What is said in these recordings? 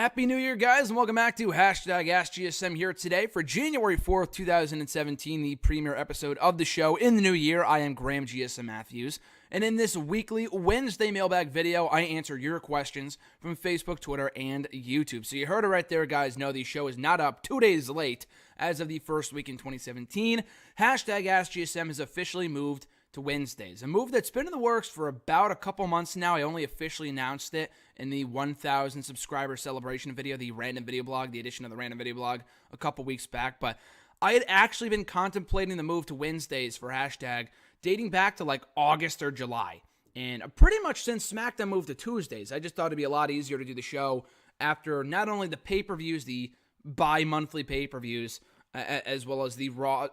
Happy New Year, guys, and welcome back to Hashtag AskGSM here today for January 4th, 2017, the premiere episode of the show in the new year. I am Graham GSM Matthews, and in this weekly Wednesday mailbag video, I answer your questions from Facebook, Twitter, and YouTube. So you heard it right there, guys. No, the show is not up 2 days late as of the first week in 2017. Hashtag AskGSM has officially moved to Wednesdays, a move that's been in the works for about a couple months now. I only officially announced it in the 1,000 subscriber celebration video, the random video blog, the edition of the random video blog a couple weeks back, but I had actually been contemplating the move to Wednesdays for Hashtag dating back to like August or July, and pretty much since SmackDown moved to Tuesdays. I just thought it'd be a lot easier to do the show after not only the pay-per-views, the bi-monthly pay-per-views, as well as the Raw,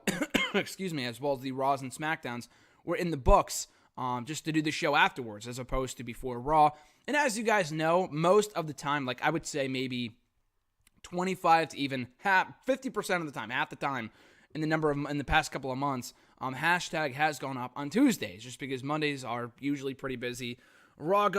as well as the Raws and SmackDowns were in the books, just to do the show afterwards as opposed to before Raw. And as you guys know, most of the time, like I would say maybe 25 to even 50% of the time, half the time in the past couple of months, Hashtag has gone up on Tuesdays just because Mondays are usually pretty busy. Raw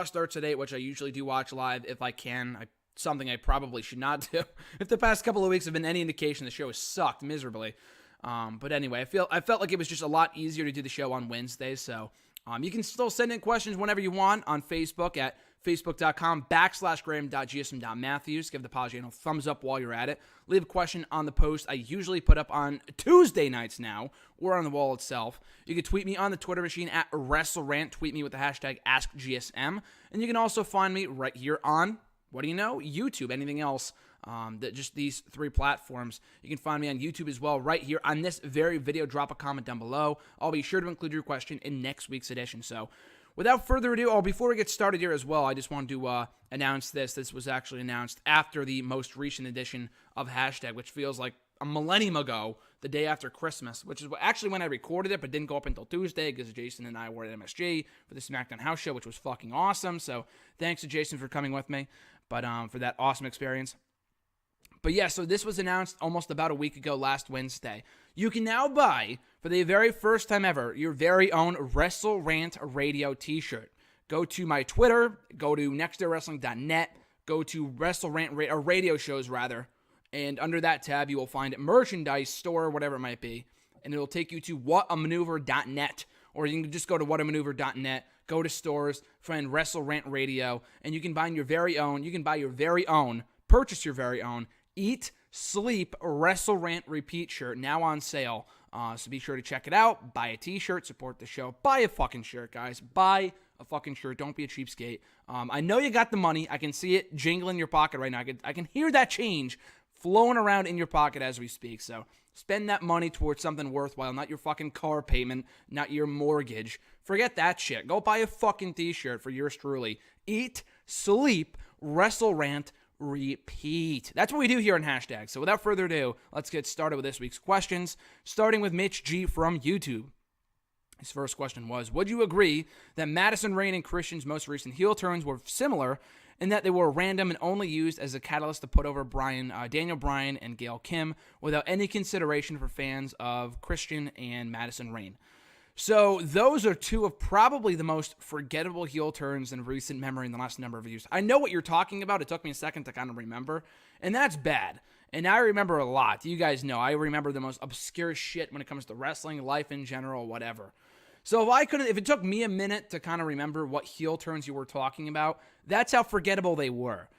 starts at 8, which I usually do watch live if I can. Something I probably should not do. If the past couple of weeks have been any indication, the show has sucked miserably. But anyway, I felt like it was just a lot easier to do the show on Wednesdays, so you can still send in questions whenever you want on Facebook at facebook.com/graham.gsm.matthews. Give the Pod channel a thumbs up while you're at it. Leave a question on the post I usually put up on Tuesday nights now, or on the wall itself. You can tweet me on the Twitter machine at WrestleRant. Tweet me with the hashtag AskGSM. And you can also find me right here on, YouTube, anything else. Just these three platforms. You can find me on YouTube as well, right here on this very video. Drop a comment down below. I'll be sure to include your question in next week's edition. So, without further ado, before we get started here as well, I just wanted to announce this. This was actually announced after the most recent edition of Hashtag, which feels like a millennium ago, the day after Christmas, which is actually when I recorded it, but didn't go up until Tuesday because Jason and I were at MSG for the SmackDown House Show, which was fucking awesome. So, thanks to Jason for coming with me, but for that awesome experience. But yeah, so this was announced almost about a week ago, last Wednesday. You can now buy, for the very first time ever, your very own WrestleRant Radio t-shirt. Go to my Twitter, go to nextdaywrestling.net, go to WrestleRant radio shows, and under that tab, you will find merchandise, store, whatever it might be, and it'll take you to whatamaneuver.net, or you can just go to whatamaneuver.net, go to stores, find WrestleRant Radio, and you can buy your very own, purchase your very own, Eat, Sleep, WrestleRant Repeat shirt, now on sale. So be sure to check it out. Buy a t-shirt, support the show. Buy a fucking shirt, guys. Buy a fucking shirt. Don't be a cheapskate. I know you got the money. I can see it jingling in your pocket right now. I can hear that change flowing around in your pocket as we speak. So spend that money towards something worthwhile, not your fucking car payment, not your mortgage. Forget that shit. Go buy a fucking t-shirt for yours truly. Eat, Sleep, WrestleRant Repeat. That's what we do here on Hashtag. So without further ado, let's get started with this week's questions, starting with Mitch G from YouTube. His first question was, would you agree that Madison Rayne and Christian's most recent heel turns were similar in that they were random and only used as a catalyst to put over Daniel Bryan and Gail Kim without any consideration for fans of Christian and Madison Rayne? So those are two of probably the most forgettable heel turns in recent memory in the last number of years. I know what you're talking about. It took me a second to kind of remember, and that's bad. And I remember a lot. You guys know I remember the most obscure shit when it comes to wrestling, life in general, whatever. So if it took me a minute to kind of remember what heel turns you were talking about, that's how forgettable they were.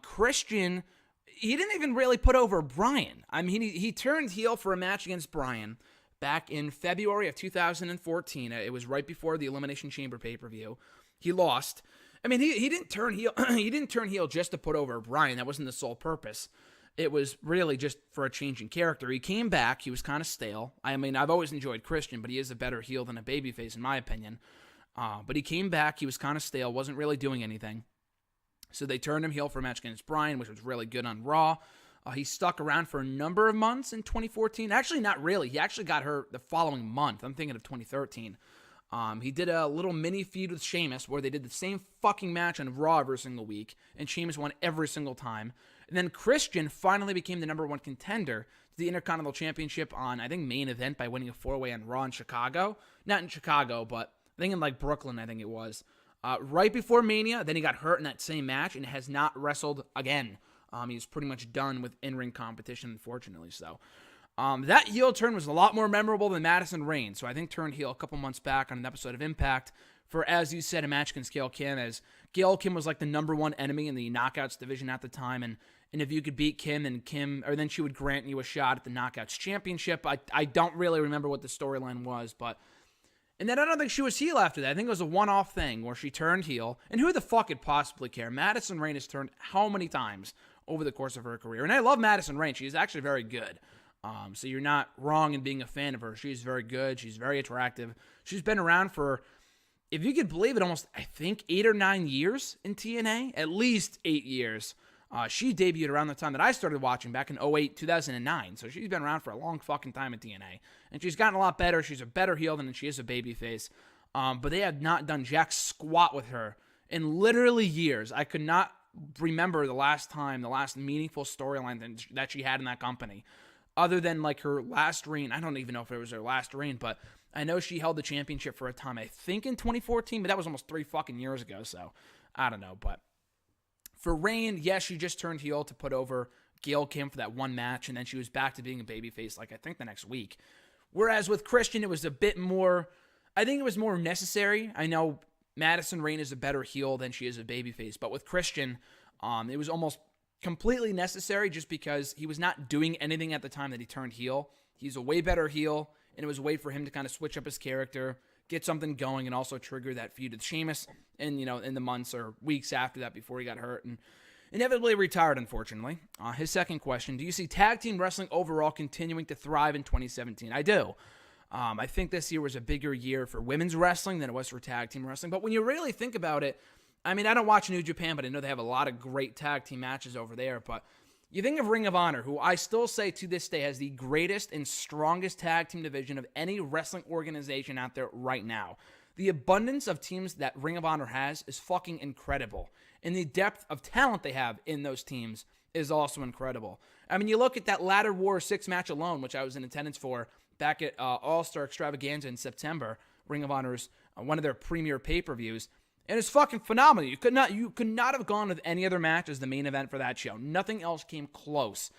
Christian, he didn't even really put over Bryan. I mean, he turned heel for a match against Bryan back in February of 2014. It was right before the Elimination Chamber pay-per-view. He lost. I mean, he didn't turn heel. He didn't turn heel just to put over Bryan. That wasn't the sole purpose. It was really just for a change in character. He came back. He was kind of stale. I mean, I've always enjoyed Christian, but he is a better heel than a babyface, in my opinion. But he came back. He was kind of stale. Wasn't really doing anything. So they turned him heel for a match against Bryan, which was really good on Raw. He stuck around for a number of months in 2014. Actually, not really. He actually got hurt the following month. I'm thinking of 2013. He did a little mini feud with Sheamus where they did the same fucking match on Raw every single week, and Sheamus won every single time. And then Christian finally became the number one contender to the Intercontinental Championship on, I think, main event by winning a 4-way on Raw in Chicago. Not in Chicago, but I think in like Brooklyn, I think it was. right before Mania. Then he got hurt in that same match and has not wrestled again. He's pretty much done with in-ring competition, unfortunately. So that heel turn was a lot more memorable than Madison Rayne. So I think turned heel a couple months back on an episode of Impact for, as you said, a match against Gail Kim, as Gail Kim was like the number one enemy in the Knockouts division at the time, and if you could beat Kim, then she would grant you a shot at the Knockouts championship. I don't really remember what the storyline was, and then I don't think she was heel after that. I think it was a one-off thing where she turned heel, and who the fuck could possibly care? Madison Rayne has turned how many times over the course of her career? And I love Madison Rayne. She's actually very good. So you're not wrong in being a fan of her. She's very good. She's very attractive. She's been around for, if you could believe it, almost, I think, 8 or 9 years in TNA. At least 8 years. She debuted around the time that I started watching, back in 2008, 2009. So she's been around for a long fucking time in TNA. And she's gotten a lot better. She's a better heel than she is a babyface. But they have not done jack squat with her in literally years. I could not remember the last meaningful storyline that she had in that company, other than like her last reign. I don't even know if it was her last reign, but I know she held the championship for a time, I think in 2014, but that was almost 3 fucking years ago, so I don't know. But for Rayne, yes, she just turned heel to put over Gail Kim for that one match, and then she was back to being a babyface, like I think the next week. Whereas with Christian, it was a bit more, I think it was more necessary. I know Madison Rayne is a better heel than she is a babyface, but with Christian, it was almost completely necessary just because he was not doing anything at the time that he turned heel. He's a way better heel, and it was a way for him to kind of switch up his character, get something going, and also trigger that feud with Sheamus in the months or weeks after that before he got hurt and inevitably retired, unfortunately. His second question, do you see tag team wrestling overall continuing to thrive in 2017? I do. I think this year was a bigger year for women's wrestling than it was for tag team wrestling, but when you really think about it, I mean, I don't watch New Japan, but I know they have a lot of great tag team matches over there. But you think of Ring of Honor, who I still say to this day has the greatest and strongest tag team division of any wrestling organization out there right now. The abundance of teams that Ring of Honor has is fucking incredible. And the depth of talent they have in those teams is also incredible. I mean, you look at that Ladder War 6 match alone, which I was in attendance for back at All-Star Extravaganza in September, Ring of Honor's one of their premier pay-per-views. And it's fucking phenomenal. You could not have gone with any other match as the main event for that show. Nothing else came close.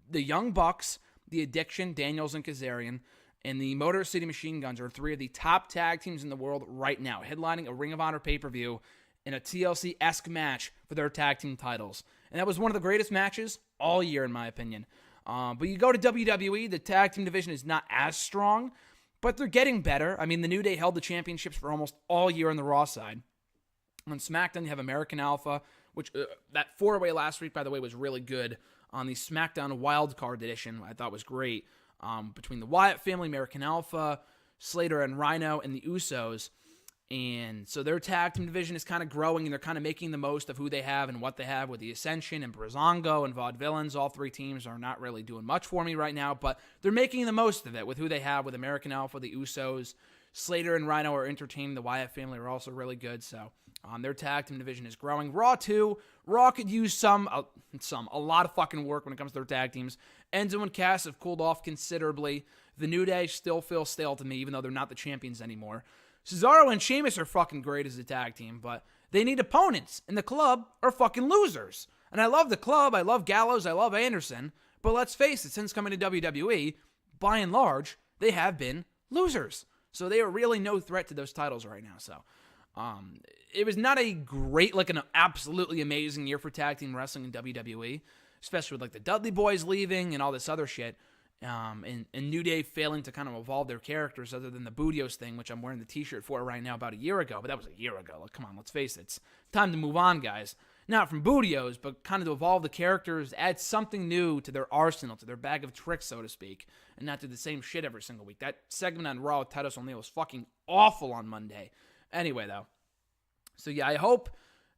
The Young Bucks, the Addiction, Daniels and Kazarian, and the Motor City Machine Guns are 3 of the top tag teams in the world right now, headlining a Ring of Honor pay-per-view in a TLC-esque match for their tag team titles. And that was one of the greatest matches all year, in my opinion. But you go to WWE, the tag team division is not as strong, but they're getting better. I mean, the New Day held the championships for almost all year on the Raw side. On SmackDown, you have American Alpha, which that 4-way last week, by the way, was really good. On the SmackDown Wildcard edition, I thought was great. Between the Wyatt family, American Alpha, Slater and Rhino, and the Usos. And so their tag team division is kind of growing, and they're kind of making the most of who they have and what they have with the Ascension and Breezango and Vaudevillains. All 3 teams are not really doing much for me right now, but they're making the most of it with who they have with American Alpha, the Usos. Slater and Rhino are entertaining. The Wyatt family are also really good, so their tag team division is growing. Raw, too. Raw could use a lot of fucking work when it comes to their tag teams. Enzo and Cass have cooled off considerably. The New Day still feel stale to me, even though they're not the champions anymore. Cesaro and Sheamus are fucking great as a tag team, but they need opponents, and the Club are fucking losers. And I love the Club, I love Gallows, I love Anderson, but let's face it, since coming to WWE, by and large, they have been losers. So they are really no threat to those titles right now, so it was not a great, like an absolutely amazing year for tag team wrestling in WWE, especially with like the Dudley Boys leaving and all this other shit, and New Day failing to kind of evolve their characters other than the Budios thing, which I'm wearing the t-shirt for right now about a year ago, but that was a year ago. Like, come on, let's face it. It's time to move on, guys. Not from Budios, but kind of to evolve the characters, add something new to their arsenal, to their bag of tricks, so to speak, and not do the same shit every single week. That segment on Raw with Titus O'Neil was fucking awful on Monday. Anyway, though. So, yeah, I hope,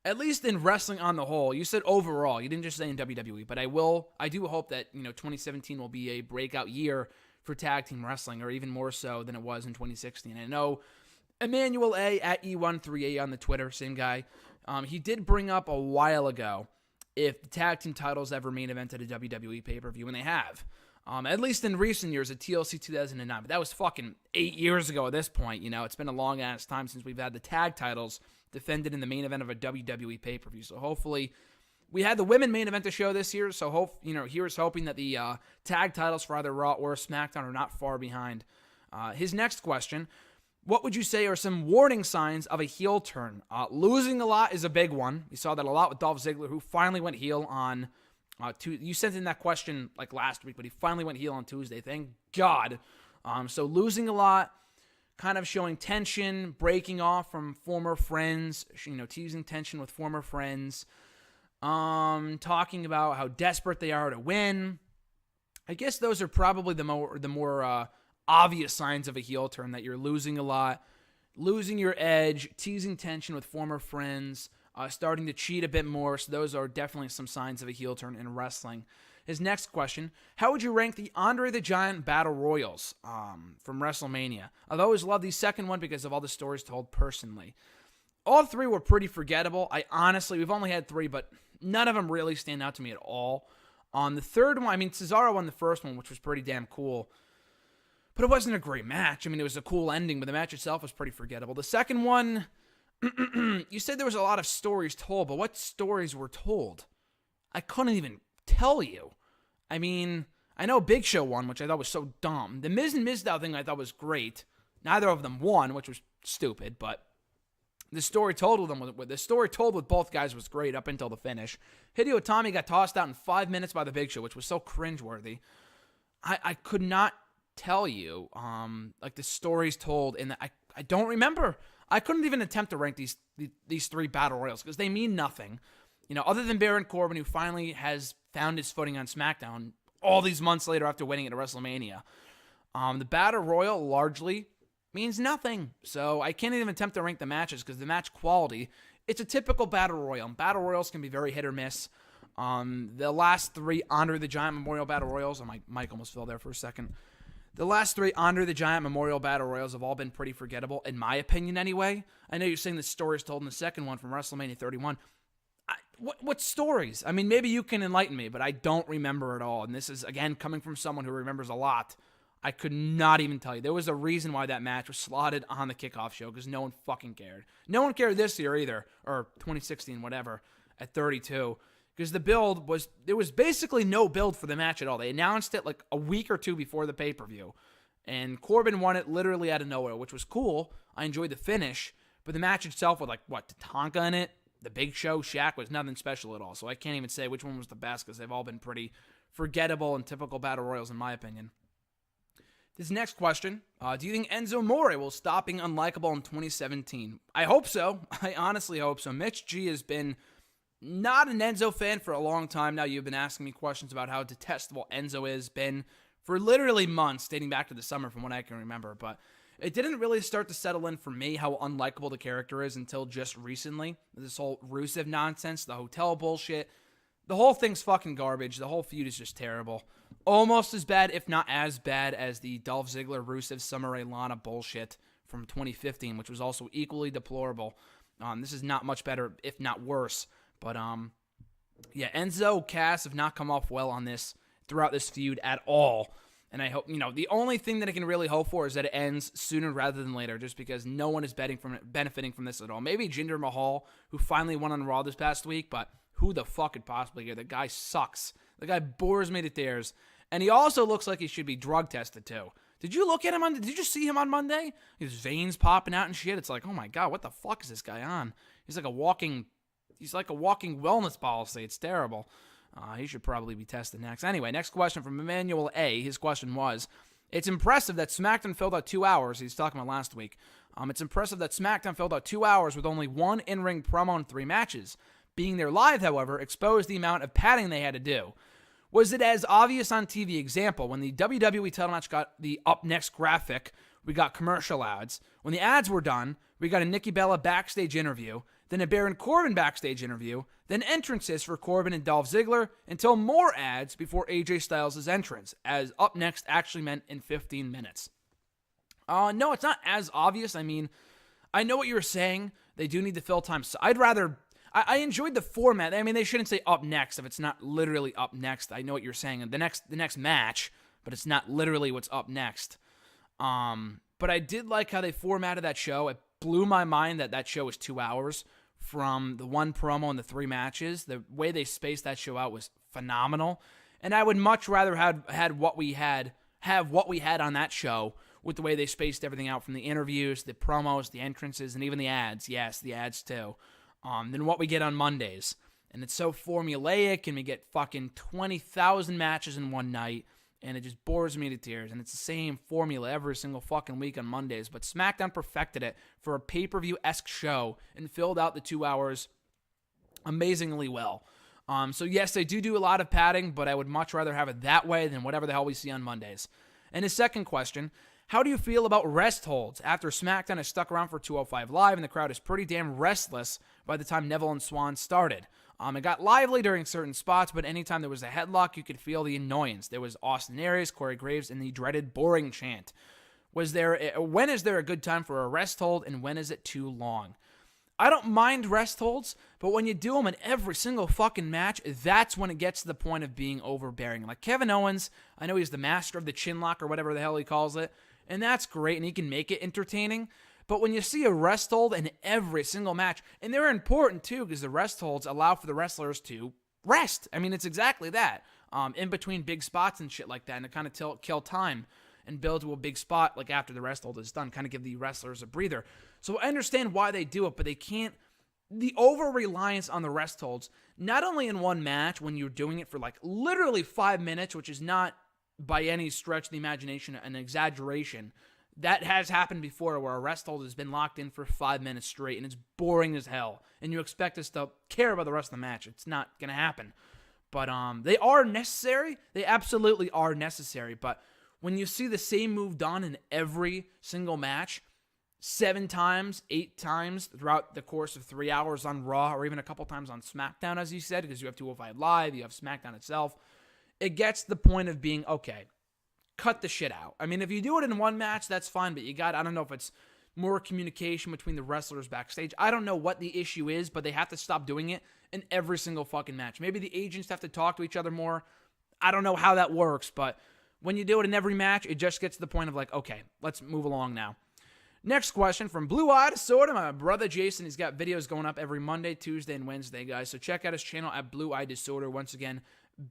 at least in wrestling on the whole, you said overall, you didn't just say in WWE, but I do hope that, 2017 will be a breakout year for tag team wrestling, or even more so than it was in 2016. I know Emmanuel A. at E13A on the Twitter, same guy, he did bring up a while ago if the tag team titles ever main evented a WWE pay-per-view, and they have. At least in recent years, at TLC 2009. But that was fucking 8 years ago at this point. It's been a long-ass time since we've had the tag titles defended in the main event of a WWE pay-per-view. So hopefully, we had the women main event to show this year. So here's hoping that the tag titles for either Raw or SmackDown are not far behind. His next question: what would you say are some warning signs of a heel turn? Losing a lot is a big one. We saw that a lot with Dolph Ziggler, who finally went heel on Tuesday. You sent in that question like last week, but he finally went heel on Tuesday. Thank God. So losing a lot, kind of showing tension, breaking off from former friends, teasing tension with former friends, talking about how desperate they are to win. I guess those are probably the more obvious signs of a heel turn, that you're losing a lot, losing your edge, teasing tension with former friends, starting to cheat a bit more. So those are definitely some signs of a heel turn in wrestling. His next question: how would you rank the Andre the Giant Battle Royals from WrestleMania? I've always loved the second one because of all the stories told personally. All three were pretty forgettable. We've only had three, but none of them really stand out to me at all. On the third one, Cesaro won the first one, which was pretty damn cool. But it wasn't a great match. It was a cool ending, but the match itself was pretty forgettable. The second one, you said there was a lot of stories told, but what stories were told? I couldn't even tell you. I know Big Show won, which I thought was so dumb. The Miz and Mizdow thing I thought was great. Neither of them won, which was stupid, but the story told with both guys was great up until the finish. Hideo Itami got tossed out in 5 minutes by the Big Show, which was so cringeworthy. I could not tell you the stories told, and I don't remember. I couldn't even attempt to rank these three battle royals because they mean nothing. Other than Baron Corbin, who finally has found his footing on SmackDown all these months later after winning at WrestleMania. The battle royal largely means nothing. So I can't even attempt to rank the matches because the match quality, it's a typical battle royal. Battle royals can be very hit or miss. The last three Andre the Giant Memorial Battle Royals, my mic almost fell there for a second. The last three Andre the Giant Memorial Battle Royals have all been pretty forgettable, in my opinion anyway. I know you're saying the stories told in the second one from WrestleMania 31. What stories? Maybe you can enlighten me, but I don't remember at all. And this is, again, coming from someone who remembers a lot. I could not even tell you. There was a reason why that match was slotted on the kickoff show, because no one fucking cared. No one cared this year either, or 2016, whatever, at 32. Because there was basically no build for the match at all. They announced it like a week or two before the pay-per-view. And Corbin won it literally out of nowhere, which was cool. I enjoyed the finish. But the match itself with Tatanka in it, the Big Show, Shaq, was nothing special at all. So I can't even say which one was the best because they've all been pretty forgettable and typical battle royals in my opinion. This next question, do you think Enzo Amore will stop being unlikable in 2017? I hope so. I honestly hope so. Mitch G has been not an Enzo fan for a long time now. You've been asking me questions about how detestable Enzo has been for literally months, dating back to the summer from what I can remember. But it didn't really start to settle in for me how unlikable the character is until just recently. This whole Rusev nonsense, the hotel bullshit, the whole thing's fucking garbage. The whole feud is just terrible. Almost as bad, if not as bad, as the Dolph Ziggler, Rusev, Summer Rae, Lana bullshit from 2015, which was also equally deplorable. This is not much better, if not worse. But, Enzo, Cass have not come off well on this throughout this feud at all. And I hope, the only thing that I can really hope for is that it ends sooner rather than later, just because no one is benefiting from this at all. Maybe Jinder Mahal, who finally won on Raw this past week, but who the fuck could possibly care? The guy sucks. The guy bores me to tears. And he also looks like he should be drug tested, too. Did you look at him did you see him on Monday? His veins popping out and shit. It's like, oh my God, what the fuck is this guy on? He's like a walking wellness policy. It's terrible. He should probably be tested next. Anyway, next question from Emmanuel A. His question was, it's impressive that SmackDown filled out 2 hours. He's talking about last week. It's impressive that SmackDown filled out 2 hours with only one in-ring promo and 3 matches. Being there live, however, exposed the amount of padding they had to do. Was it as obvious on TV? Example, when the WWE title match got the up next graphic, we got commercial ads. When the ads were done, we got a Nikki Bella backstage interview, then a Baron Corbin backstage interview, then entrances for Corbin and Dolph Ziggler, until more ads before AJ Styles' entrance, as up next actually meant in 15 minutes. No, it's not as obvious. I know what you were saying. They do need to fill time. So I enjoyed the format. They shouldn't say up next if it's not literally up next. I know what you're saying. The next match, but it's not literally what's up next. But I did like how they formatted that show. blew my mind that show was 2 hours from the one promo and the 3 matches. The way they spaced that show out was phenomenal. And I would much rather have what we had on that show with the way they spaced everything out from the interviews, the promos, the entrances, and even the ads. Yes, the ads too. Than what we get on Mondays. And it's so formulaic, and we get fucking 20,000 matches in one night, and it just bores me to tears. And it's the same formula every single fucking week on Mondays. But SmackDown perfected it for a pay-per-view-esque show and filled out the 2 hours amazingly well. So yes, they do a lot of padding, but I would much rather have it that way than whatever the hell we see on Mondays. And his second question, how do you feel about rest holds after SmackDown has stuck around for 205 Live and the crowd is pretty damn restless by the time Neville and Swan started? It got lively during certain spots, but anytime there was a headlock, you could feel the annoyance. There was Austin Aries, Corey Graves, and the dreaded boring chant. When is there a good time for a rest hold, and when is it too long? I don't mind rest holds, but when you do them in every single fucking match, that's when it gets to the point of being overbearing. Like Kevin Owens, I know he's the master of the chin lock or whatever the hell he calls it, and that's great, and he can make it entertaining. But when you see a rest hold in every single match, and they're important too, because the rest holds allow for the wrestlers to rest. I mean, it's exactly that. In between big spots and shit like that, and to kind of kill time and build to a big spot, like after the rest hold is done, kind of give the wrestlers a breather. So I understand why they do it, but they can't. The over-reliance on the rest holds, not only in one match when you're doing it for like literally 5 minutes, which is not by any stretch of the imagination an exaggeration. That has happened before where a rest hold has been locked in for 5 minutes straight, and it's boring as hell, and you expect us to care about the rest of the match. It's not going to happen. But they are necessary. They absolutely are necessary. But when you see the same move done in every single match, 7 times, 8 times throughout the course of 3 hours on Raw, or even a couple times on SmackDown, as you said, because you have 205 Live, you have SmackDown itself, it gets to the point of being, okay, cut the shit out. I mean, if you do it in one match, that's fine, but I don't know if it's more communication between the wrestlers backstage. I don't know what the issue is, but they have to stop doing it in every single fucking match. Maybe the agents have to talk to each other more. I don't know how that works, but when you do it in every match, it just gets to the point of like, okay, let's move along now. Next question from Blue Eye Disorder, my brother Jason. He's got videos going up every Monday, Tuesday, and Wednesday, guys. So check out his channel at Blue Eye Disorder. Once again,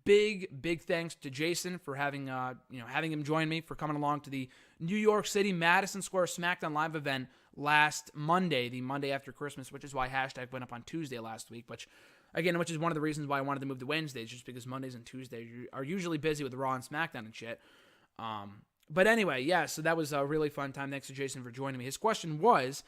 big thanks to Jason for having him join me, for coming along to the New York City Madison Square SmackDown Live event last Monday, the Monday after Christmas, which is why hashtag went up on Tuesday last week, which is one of the reasons why I wanted to move to Wednesdays, just because Mondays and Tuesdays are usually busy with Raw and SmackDown and shit. But anyway, yeah, so that was a really fun time. Thanks to Jason for joining me. His question was,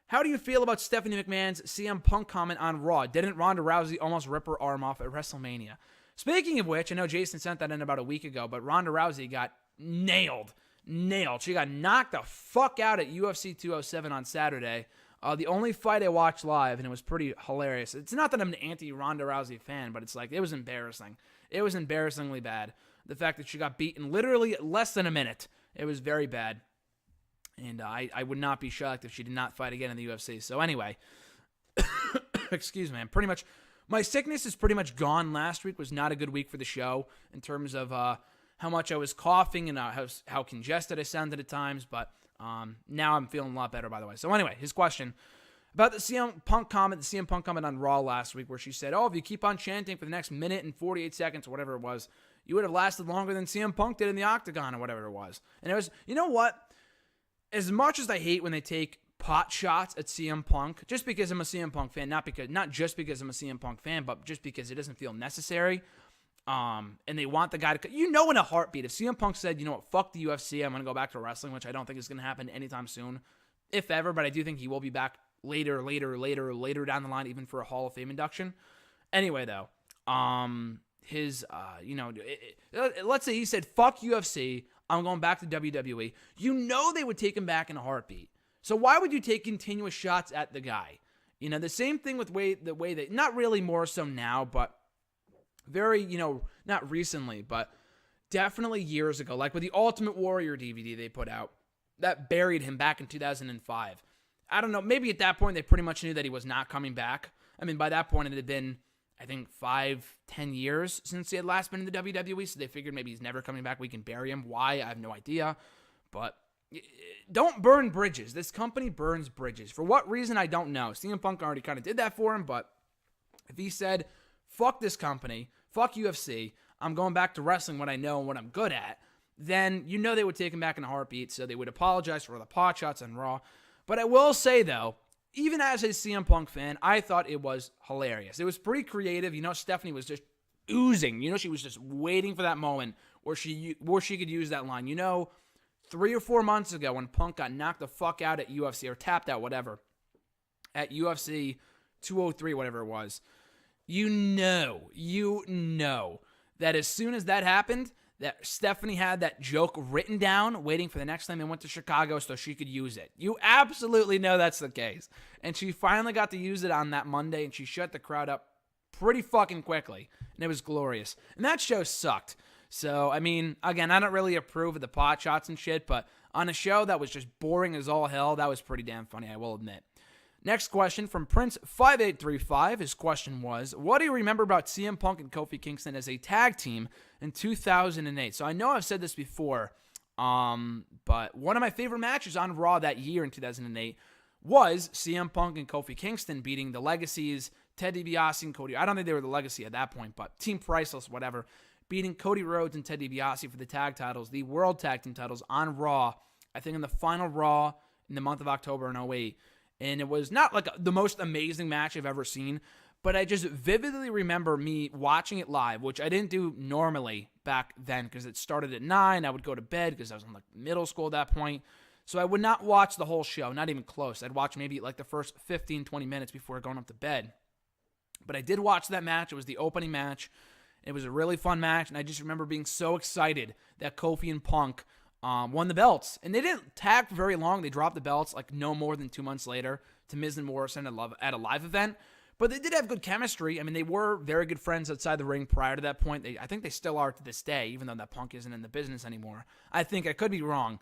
how do you feel about Stephanie McMahon's CM Punk comment on Raw? Didn't Ronda Rousey almost rip her arm off at WrestleMania? Speaking of which, I know Jason sent that in about a week ago, but Ronda Rousey got nailed. She got knocked the fuck out at UFC 207 on Saturday. The only fight I watched live, and it was pretty hilarious. It's not that I'm an anti-Ronda Rousey fan, but it's like, it was embarrassing. It was embarrassingly bad. The fact that she got beaten literally less than a minute. It was very bad. And I would not be shocked if she did not fight again in the UFC. So anyway, excuse me, my sickness is pretty much gone. Last week was not a good week for the show in terms of how much I was coughing and how congested I sounded at times. But now I'm feeling a lot better, by the way. So anyway, his question about the CM Punk comment on Raw last week, where she said, if you keep on chanting for the next minute and 48 seconds or whatever it was, you would have lasted longer than CM Punk did in the Octagon or whatever it was. And it was, you know what? As much as I hate when they take pot shots at CM Punk, just because I'm a CM Punk fan, not just because I'm a CM Punk fan, but just because it doesn't feel necessary. And they want the guy to, in a heartbeat, if CM Punk said, you know what, fuck the UFC, I'm going to go back to wrestling, which I don't think is going to happen anytime soon, if ever, but I do think he will be back later down the line, even for a Hall of Fame induction. Anyway, though, let's say he said, fuck UFC, I'm going back to WWE. They would take him back in a heartbeat. So why would you take continuous shots at the guy? The same thing with the way that, not really more so now, but very, not recently, but definitely years ago, like with the Ultimate Warrior DVD they put out, that buried him back in 2005. I don't know, maybe at that point they pretty much knew that he was not coming back. I mean, by that point it had been, I think, 5-10 years since he had last been in the WWE, so they figured maybe he's never coming back. We can bury him. Why? I have no idea. But don't burn bridges. This company burns bridges. For what reason, I don't know. CM Punk already kind of did that for him, but if he said, fuck this company, fuck UFC, I'm going back to wrestling what I know and what I'm good at, then you know they would take him back in a heartbeat, so they would apologize for the pot shots on Raw. But I will say, though, even as a CM Punk fan, I thought it was hilarious. It was pretty creative. Stephanie was just oozing. She was just waiting for that moment where she could use that line. 3 or 4 months ago when Punk got knocked the fuck out at UFC, or tapped out, whatever, at UFC 203, whatever it was, you know that as soon as that happened, that Stephanie had that joke written down, waiting for the next time they went to Chicago so she could use it. You absolutely know that's the case. And she finally got to use it on that Monday, and she shut the crowd up pretty fucking quickly, and it was glorious. And that show sucked. So, again, I don't really approve of the pot shots and shit, but on a show that was just boring as all hell, that was pretty damn funny, I will admit. Next question from Prince5835. His question was, what do you remember about CM Punk and Kofi Kingston as a tag team in 2008? So I know I've said this before, but one of my favorite matches on Raw that year in 2008 was CM Punk and Kofi Kingston beating the Legacies, Ted DiBiase and Cody. I don't think they were the Legacy at that point, but Team Priceless, whatever, beating Cody Rhodes and Ted DiBiase for the tag titles, the World Tag Team titles on Raw, I think in the final Raw in the month of October in 2008. And it was not like the most amazing match I've ever seen, but I just vividly remember me watching it live, which I didn't do normally back then because it started at 9. I would go to bed because I was in middle school at that point. So I would not watch the whole show, not even close. I'd watch maybe the first 15, 20 minutes before going up to bed. But I did watch that match. It was the opening match. It was a really fun match, and I just remember being so excited that Kofi and Punk won the belts. And they didn't tag for very long. They dropped the belts no more than 2 months later to Miz and Morrison at a live event. But they did have good chemistry. They were very good friends outside the ring prior to that point. I think they still are to this day, even though that Punk isn't in the business anymore. I think I could be wrong.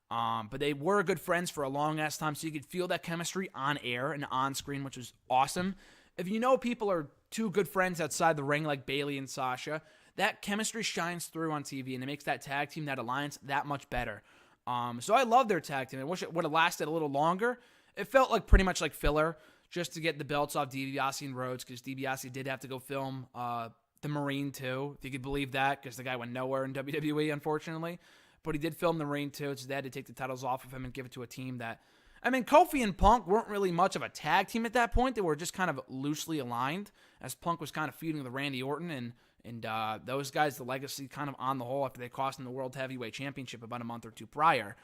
But they were good friends for a long-ass time, so you could feel that chemistry on air and on screen, which was awesome. If people are two good friends outside the ring like Bayley and Sasha, that chemistry shines through on TV, and it makes that tag team, that alliance, that much better. So I love their tag team. I wish it would have lasted a little longer. It felt pretty much like filler just to get the belts off DiBiase and Rhodes, because DiBiase did have to go film the Marine 2, if you could believe that, because the guy went nowhere in WWE, unfortunately. But he did film the Marine 2, so they had to take the titles off of him and give it to a team that... Kofi and Punk weren't really much of a tag team at that point. They were just kind of loosely aligned, as Punk was kind of feuding with Randy Orton, and those guys, the Legacy, kind of on the whole after they cost him the World Heavyweight Championship about a month or two prior.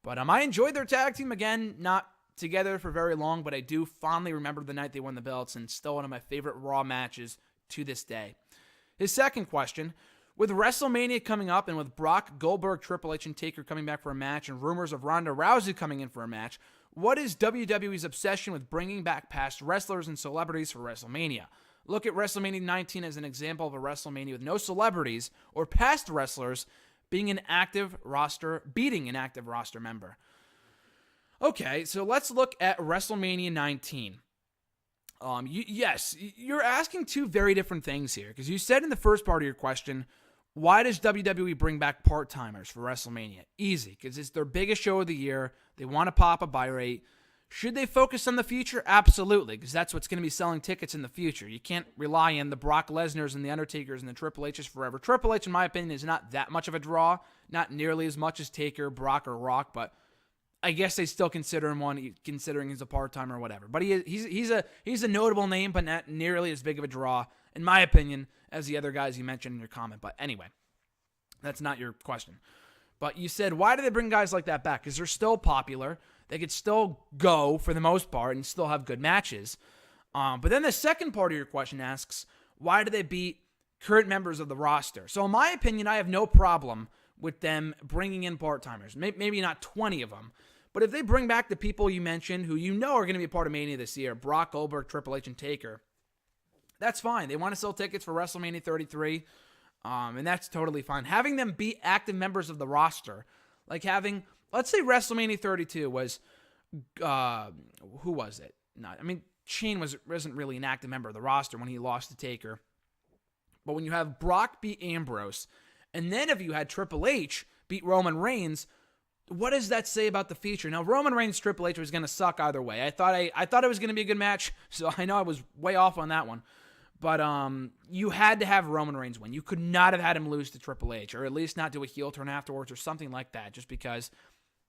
But I enjoyed their tag team, again, not together for very long, but I do fondly remember the night they won the belts, and still one of my favorite Raw matches to this day. His second question: with WrestleMania coming up, and with Brock, Goldberg, Triple H, and Taker coming back for a match, and rumors of Ronda Rousey coming in for a match, what is WWE's obsession with bringing back past wrestlers and celebrities for WrestleMania? Look at WrestleMania 19 as an example of a WrestleMania with no celebrities or past wrestlers beating an active roster member. Okay, so let's look at WrestleMania 19. Yes, you're asking two very different things here, because you said in the first part of your question, why does WWE bring back part-timers for WrestleMania? Easy, because it's their biggest show of the year. They want to pop a buy rate. Should they focus on the future? Absolutely, because that's what's going to be selling tickets in the future. You can't rely on the Brock Lesnars and the Undertakers and the Triple H's forever. Triple H, in my opinion, is not that much of a draw. Not nearly as much as Taker, Brock, or Rock, but I guess they still consider him one, considering he's a part-timer or whatever. But he's a notable name, but not nearly as big of a draw, in my opinion, as the other guys you mentioned in your comment. But anyway, that's not your question. But you said, why do they bring guys like that back? Because they're still popular. They could still go, for the most part, and still have good matches. But then the second part of your question asks, why do they beat current members of the roster? So in my opinion, I have no problem with them bringing in part-timers. Maybe not 20 of them. But if they bring back the people you mentioned, who you know are going to be a part of Mania this year, Brock, Goldberg, Triple H, and Taker, that's fine. They want to sell tickets for WrestleMania 33, and that's totally fine. Having them be active members of the roster, like having, let's say WrestleMania 32 was, who was it? Shane wasn't really an active member of the roster when he lost to Taker. But when you have Brock beat Ambrose, and then if you had Triple H beat Roman Reigns, what does that say about the feature? Now, Roman Reigns Triple H was going to suck either way. I thought it was going to be a good match, so I know I was way off on that one. But you had to have Roman Reigns win. You could not have had him lose to Triple H, or at least not do a heel turn afterwards or something like that, just because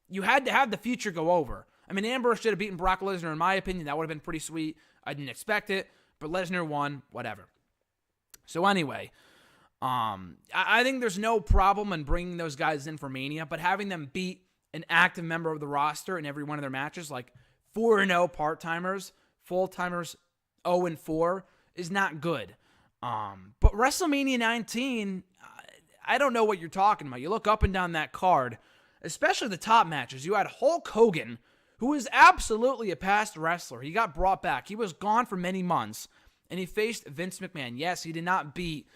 you had to have the feature go over. I mean, Ambrose should have beaten Brock Lesnar, in my opinion. That would have been pretty sweet. I didn't expect it, but Lesnar won, whatever. So anyway, I think there's no problem in bringing those guys in for Mania, but having them beat an active member of the roster in every one of their matches, like 4-0 part-timers, full-timers 0-4, is not good. But WrestleMania 19, I don't know what you're talking about. You look up and down that card, especially the top matches. You had Hulk Hogan, who is absolutely a past wrestler. He got brought back. He was gone for many months, and he faced Vince McMahon. Yes, he did not beat,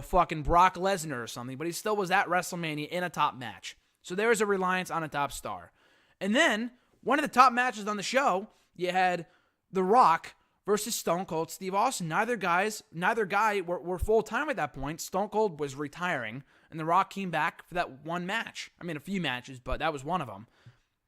fucking Brock Lesnar or something, but he still was at WrestleMania in a top match. So there was a reliance on a top star. And then, one of the top matches on the show, you had The Rock versus Stone Cold Steve Austin. Neither guy were full-time at that point. Stone Cold was retiring, and The Rock came back for that one match. I mean, a few matches, but that was one of them.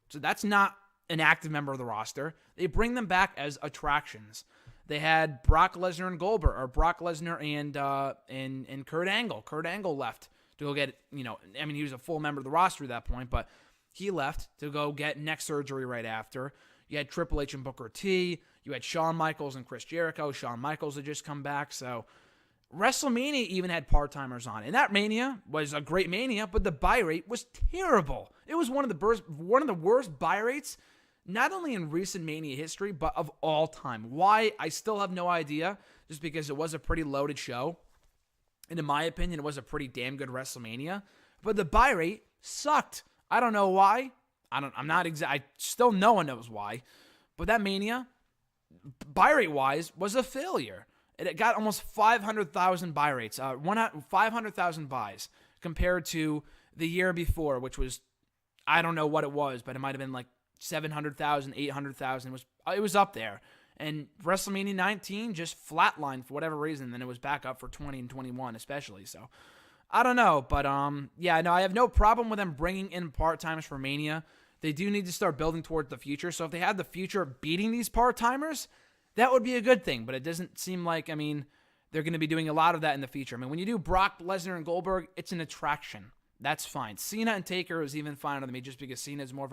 So that's not an active member of the roster. They bring them back as attractions. They had Brock Lesnar and Goldberg, or Brock Lesnar and Kurt Angle. Kurt Angle left to go get, he was a full member of the roster at that point, but he left to go get neck surgery right after. You had Triple H and Booker T. You had Shawn Michaels and Chris Jericho. Shawn Michaels had just come back. So WrestleMania even had part-timers on. And that Mania was a great Mania, but the buy rate was terrible. It was one of the worst buy rates, not only in recent Mania history, but of all time. Why? I still have no idea, just because it was a pretty loaded show. And in my opinion, it was a pretty damn good WrestleMania. But the buy rate sucked. I don't know why. Still no one knows why. But that Mania, buy rate-wise, was a failure. It got almost 500,000 buy rates. 500,000 buys compared to the year before, which was, I don't know what it was, but it might have been like 700,000, 800,000. It was up there. And WrestleMania 19 just flatlined for whatever reason. Then it was back up for 20 and 21 especially. So I don't know. But I have no problem with them bringing in part-timers for Mania. They do need to start building towards the future. So if they had the future beating these part-timers, that would be a good thing. But it doesn't seem like, they're going to be doing a lot of that in the future. When you do Brock Lesnar and Goldberg, it's an attraction. That's fine. Cena and Taker is even finer than me, just because Cena is more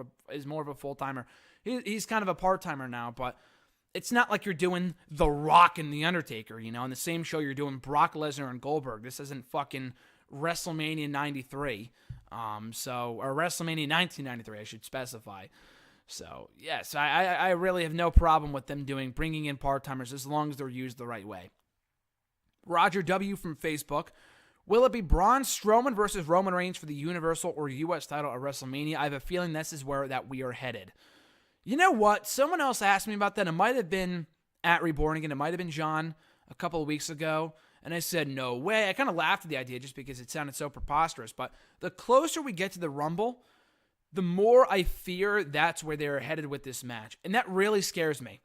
of a full-timer. He's kind of a part-timer now, but it's not like you're doing The Rock and The Undertaker, on the same show you're doing Brock Lesnar and Goldberg. This isn't fucking WrestleMania 93. Or WrestleMania 1993, I should specify. So, yes, I really have no problem with them bringing in part-timers as long as they're used the right way. Roger W. from Facebook. Will it be Braun Strowman versus Roman Reigns for the Universal or U.S. title at WrestleMania? I have a feeling this is where that we are headed. You know what? Someone else asked me about that. It might have been at Reborn Again. It might have been John a couple of weeks ago. And I said, no way. I kind of laughed at the idea just because it sounded so preposterous. But the closer we get to the Rumble, the more I fear that's where they're headed with this match. And that really scares me.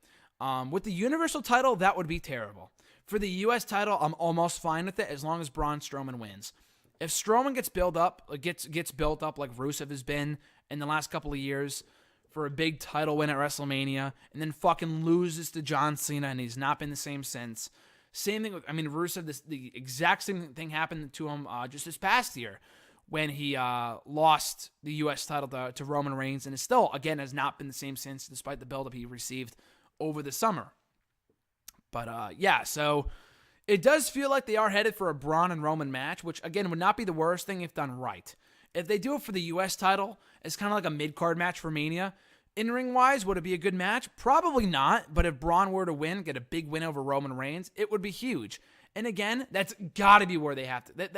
With the Universal title, that would be terrible. For the U.S. title, I'm almost fine with it as long as Braun Strowman wins. If Strowman gets built up like Rusev has been in the last couple of years for a big title win at WrestleMania, and then fucking loses to John Cena, and he's not been the same since. Same thing with, Rusev, the exact same thing happened to him just this past year when he lost the U.S. title to Roman Reigns, and it still, again, has not been the same since, despite the build-up he received over the summer. But, so it does feel like they are headed for a Braun and Roman match, which, again, would not be the worst thing if done right. If they do it for the U.S. title, it's kind of like a mid-card match for Mania. In-ring-wise, would it be a good match? Probably not, but if Braun were to win, get a big win over Roman Reigns, it would be huge. And again, that's got to be where they have to.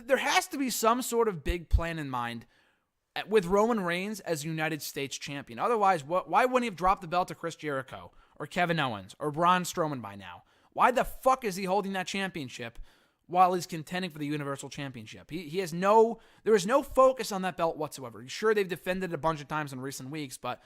There has to be some sort of big plan in mind with Roman Reigns as United States champion. Otherwise, why wouldn't he have dropped the belt to Chris Jericho or Kevin Owens or Braun Strowman by now? Why the fuck is he holding that championship while he's contending for the Universal Championship? There is no focus on that belt whatsoever. Sure, they've defended it a bunch of times in recent weeks, but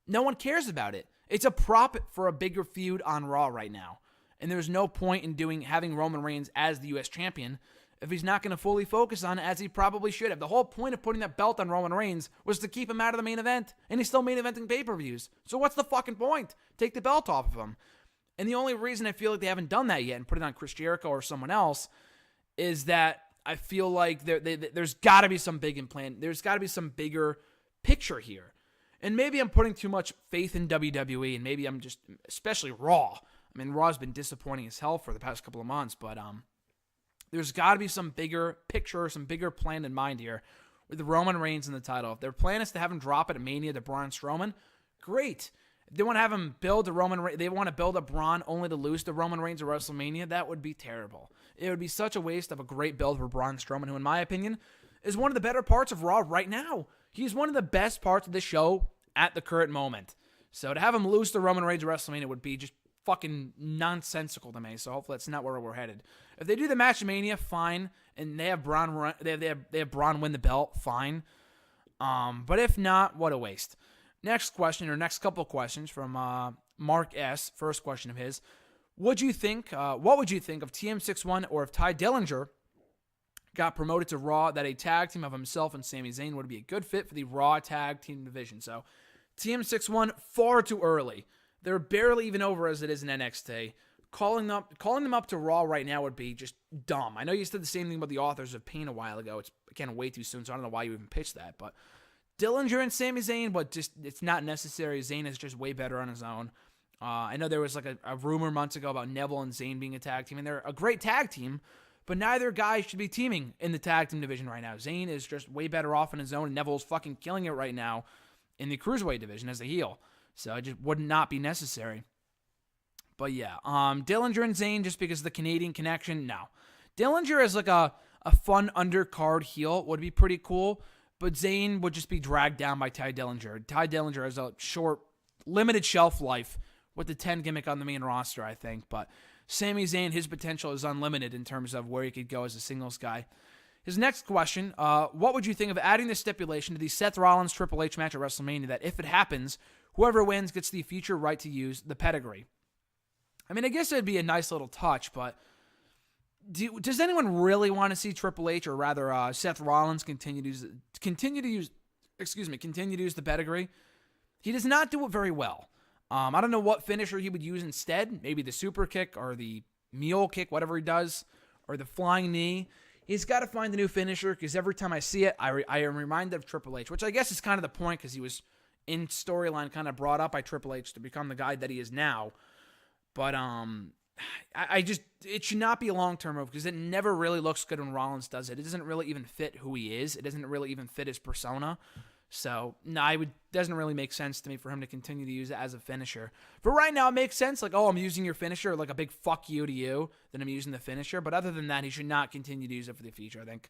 no one cares about it. It's a prop for a bigger feud on Raw right now. And there's no point in having Roman Reigns as the U.S. champion if he's not going to fully focus on it as he probably should have. The whole point of putting that belt on Roman Reigns was to keep him out of the main event, and he's still main eventing pay-per-views. So what's the fucking point? Take the belt off of him. And the only reason I feel like they haven't done that yet and put it on Chris Jericho or someone else is that I feel like there's got to be some big implant. There's got to be some bigger picture here. And maybe I'm putting too much faith in WWE, and maybe I'm just, especially Raw. I mean, Raw's been disappointing as hell for the past couple of months, but there's got to be some bigger picture, some bigger plan in mind here with Roman Reigns in the title. If their plan is to have him drop it at Mania to Braun Strowman, great. If they want to have him build they want to build a Braun only to lose to Roman Reigns at WrestleMania, that would be terrible. It would be such a waste of a great build for Braun Strowman, who, in my opinion, is one of the better parts of Raw right now. He's one of the best parts of the show at the current moment. So to have him lose to Roman Reigns at WrestleMania would be just fucking nonsensical to me. So hopefully that's not where we're headed. If they do the match at Mania, fine, and they have Braun win the belt, fine. But if not, what a waste. Next question, or next couple questions from Mark S. First question of his. What would you think of TM61 or if Ty Dillinger got promoted to Raw, that a tag team of himself and Sami Zayn would be a good fit for the Raw tag team division? So TM61, far too early. They're barely even over as it is in NXT. Calling them up to Raw right now would be just dumb. I know you said the same thing about the Authors of Pain a while ago. It's, again, way too soon, so I don't know why you even pitched that. But Dillinger and Sami Zayn, but just it's not necessary. Zayn is just way better on his own. I know there was like a rumor months ago about Neville and Zayn being a tag team, and they're a great tag team, but neither guy should be teaming in the tag team division right now. Zayn is just way better off on his own, and Neville's fucking killing it right now in the Cruiserweight division as a heel. So it just would not be necessary. But yeah, Dillinger and Zayn, just because of the Canadian connection, no. Dillinger is like a fun undercard heel, would be pretty cool, but Zayn would just be dragged down by Ty Dillinger. Ty Dillinger has a short, limited shelf life with the 10 gimmick on the main roster, I think. But Sami Zayn, his potential is unlimited in terms of where he could go as a singles guy. His next question, what would you think of adding the stipulation to the Seth Rollins Triple H match at WrestleMania that if it happens, whoever wins gets the future right to use the pedigree? I mean, I guess it'd be a nice little touch, but does anyone really want to see Triple H, or rather Seth Rollins, continue to use the pedigree? He does not do it very well. I don't know what finisher he would use instead. Maybe the super kick or the mule kick, whatever he does, or the flying knee. He's got to find a new finisher, because every time I see it, I am reminded of Triple H, which I guess is kind of the point, because he was in storyline kind of brought up by Triple H to become the guy that he is now. But it should not be a long-term move, because it never really looks good when Rollins does it. It doesn't really even fit who he is. It doesn't really even fit his persona. So, no, it doesn't really make sense to me for him to continue to use it as a finisher. For right now, it makes sense. Like, oh, I'm using your finisher, like a big fuck you to you, then I'm using the finisher. But other than that, he should not continue to use it for the future, I think.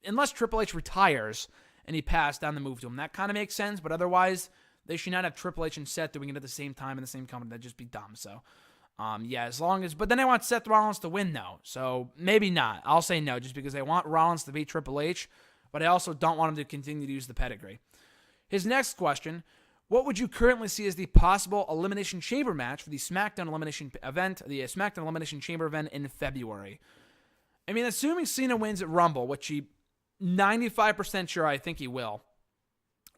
Unless Triple H retires and he passed down the move to him. That kind of makes sense, but otherwise, they should not have Triple H and Seth doing it at the same time in the same company. That'd just be dumb. So, yeah, as long as... But then I want Seth Rollins to win, though. So, maybe not. I'll say no, just because I want Rollins to beat Triple H, but I also don't want him to continue to use the pedigree. His next question, what would you currently see as the possible Elimination Chamber match for the SmackDown Elimination event, the SmackDown Elimination Chamber event in February? I mean, assuming Cena wins at Rumble, which he 95% sure I think he will,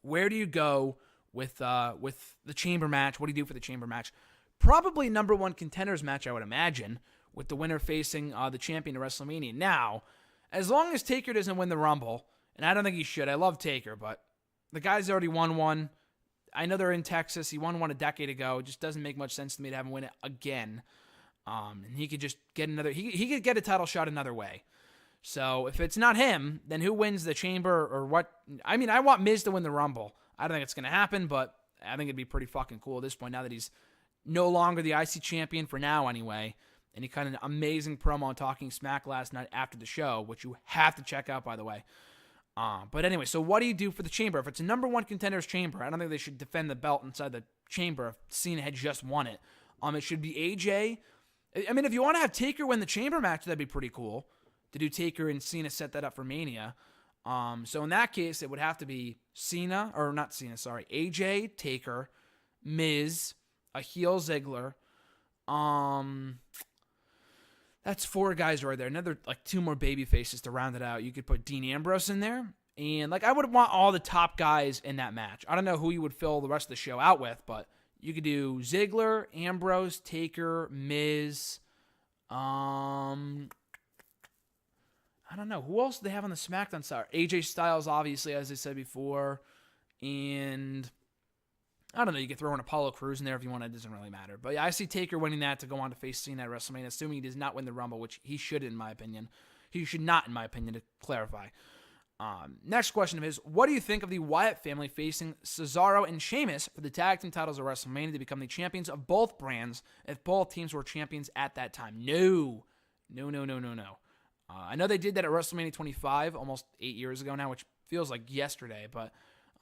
where do you go with the Chamber match? What do you do for the Chamber match? Probably number one contenders match, I would imagine, with the winner facing the champion at WrestleMania. Now, as long as Taker doesn't win the Rumble, and I don't think he should. I love Taker, but the guy's already won one. I know they're in Texas. He won one a decade ago. It just doesn't make much sense to me to have him win it again. And he could just get another... He could get a title shot another way. So if it's not him, then who wins the Chamber or what? I mean, I want Miz to win the Rumble. I don't think it's going to happen, but I think it'd be pretty fucking cool at this point now that he's no longer the IC champion for now anyway. And he cut an amazing promo on Talking Smack last night after the show, which you have to check out, by the way. But anyway, so what do you do for the Chamber? If it's a number one contenders Chamber, I don't think they should defend the belt inside the Chamber if Cena had just won it. It should be AJ. I mean, if you want to have Taker win the Chamber match, that'd be pretty cool. To do Taker and Cena set that up for Mania. So in that case, it would have to be AJ, Taker, Miz, a heel Ziggler. That's 4 guys right there. Another, like, 2 more baby faces to round it out. You could put Dean Ambrose in there. And, like, I would want all the top guys in that match. I don't know who you would fill the rest of the show out with, but you could do Ziggler, Ambrose, Taker, Miz. I don't know. Who else do they have on the SmackDown side? AJ Styles, obviously, as I said before. And I don't know. You could throw in Apollo Crews in there if you want. It doesn't really matter. But yeah, I see Taker winning that to go on to face Cena at WrestleMania, assuming he does not win the Rumble, which he should, in my opinion. He should not, in my opinion, to clarify. Next question of his, what do you think of the Wyatt family facing Cesaro and Sheamus for the tag team titles of WrestleMania to become the champions of both brands if both teams were champions at that time? No. I know they did that at WrestleMania 25 almost 8 years ago now, which feels like yesterday, but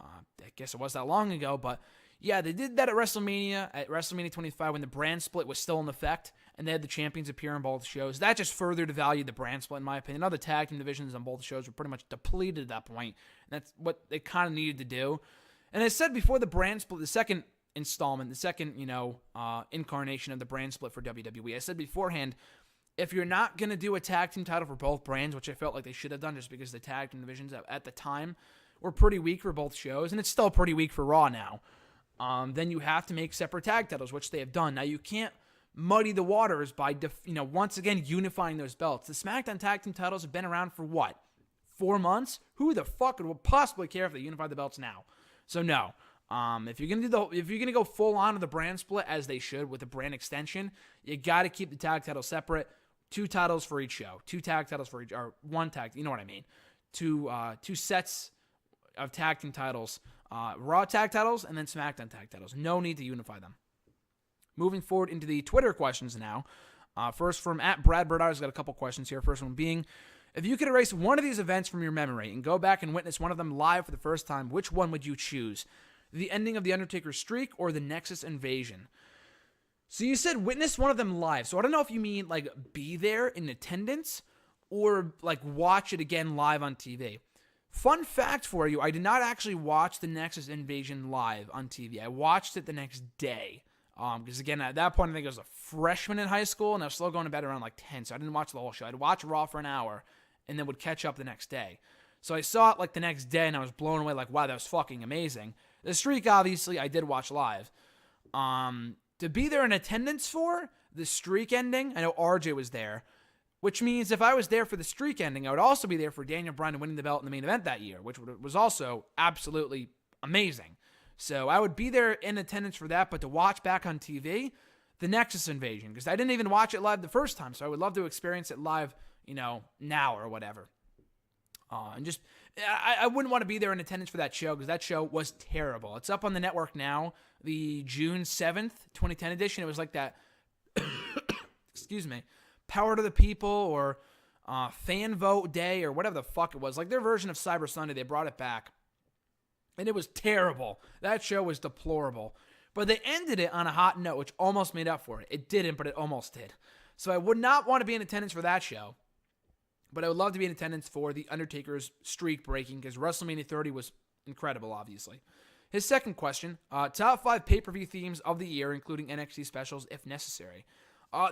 I guess it was that long ago. But yeah, they did that at WrestleMania 25 when the brand split was still in effect, and they had the champions appear on both shows. That just further devalued the brand split, in my opinion. Other tag team divisions on both shows were pretty much depleted at that point, and that's what they kind of needed to do. And I said before the brand split, the second installment, the second, incarnation of the brand split for WWE, I said beforehand, if you're not going to do a tag team title for both brands, which I felt like they should have done just because the tag team divisions at the time were pretty weak for both shows, and it's still pretty weak for Raw now, then you have to make separate tag titles, which they have done. Now, you can't muddy the waters by, once again, unifying those belts. The SmackDown tag team titles have been around for what? 4 months? Who the fuck would possibly care if they unify the belts now? So no. If you're gonna go full on to the brand split as they should with the brand extension, you got to keep the tag titles separate. 2 titles for each show. 2 tag titles for each, or 1 tag. You know what I mean? 2 sets of tag team titles. Raw tag titles and then SmackDown tag titles. No need to unify them. Moving forward into the Twitter questions now. First from @BradBird's got a couple questions here. First one being, if you could erase one of these events from your memory and go back and witness one of them live for the first time, which one would you choose? The ending of The Undertaker's streak or the Nexus invasion? So you said witness one of them live. So I don't know if you mean like be there in attendance or like watch it again live on TV. Fun fact for you, I did not actually watch the Nexus invasion live on TV. I watched it the next day. Because again, at that point, I think I was a freshman in high school, and I was still going to bed around like 10, so I didn't watch the whole show. I'd watch Raw for an hour, and then would catch up the next day. So I saw it like the next day, and I was blown away, like, wow, that was fucking amazing. The streak, obviously, I did watch live. To be there in attendance for the streak ending, I know RJ was there, which means if I was there for the streak ending, I would also be there for Daniel Bryan winning the belt in the main event that year, which was also absolutely amazing. So I would be there in attendance for that, but to watch back on TV, the Nexus invasion, because I didn't even watch it live the first time, so I would love to experience it live, now or whatever. And just, I wouldn't want to be there in attendance for that show, because that show was terrible. It's up on the network now, the June 7th, 2010 edition. It was like that, excuse me, Power to the People or Fan Vote Day or whatever the fuck it was. Like their version of Cyber Sunday, they brought it back. And it was terrible. That show was deplorable. But they ended it on a hot note, which almost made up for it. It didn't, but it almost did. So I would not want to be in attendance for that show. But I would love to be in attendance for The Undertaker's streak breaking, because WrestleMania 30 was incredible, obviously. His second question, top 5 pay-per-view themes of the year, including NXT specials, if necessary.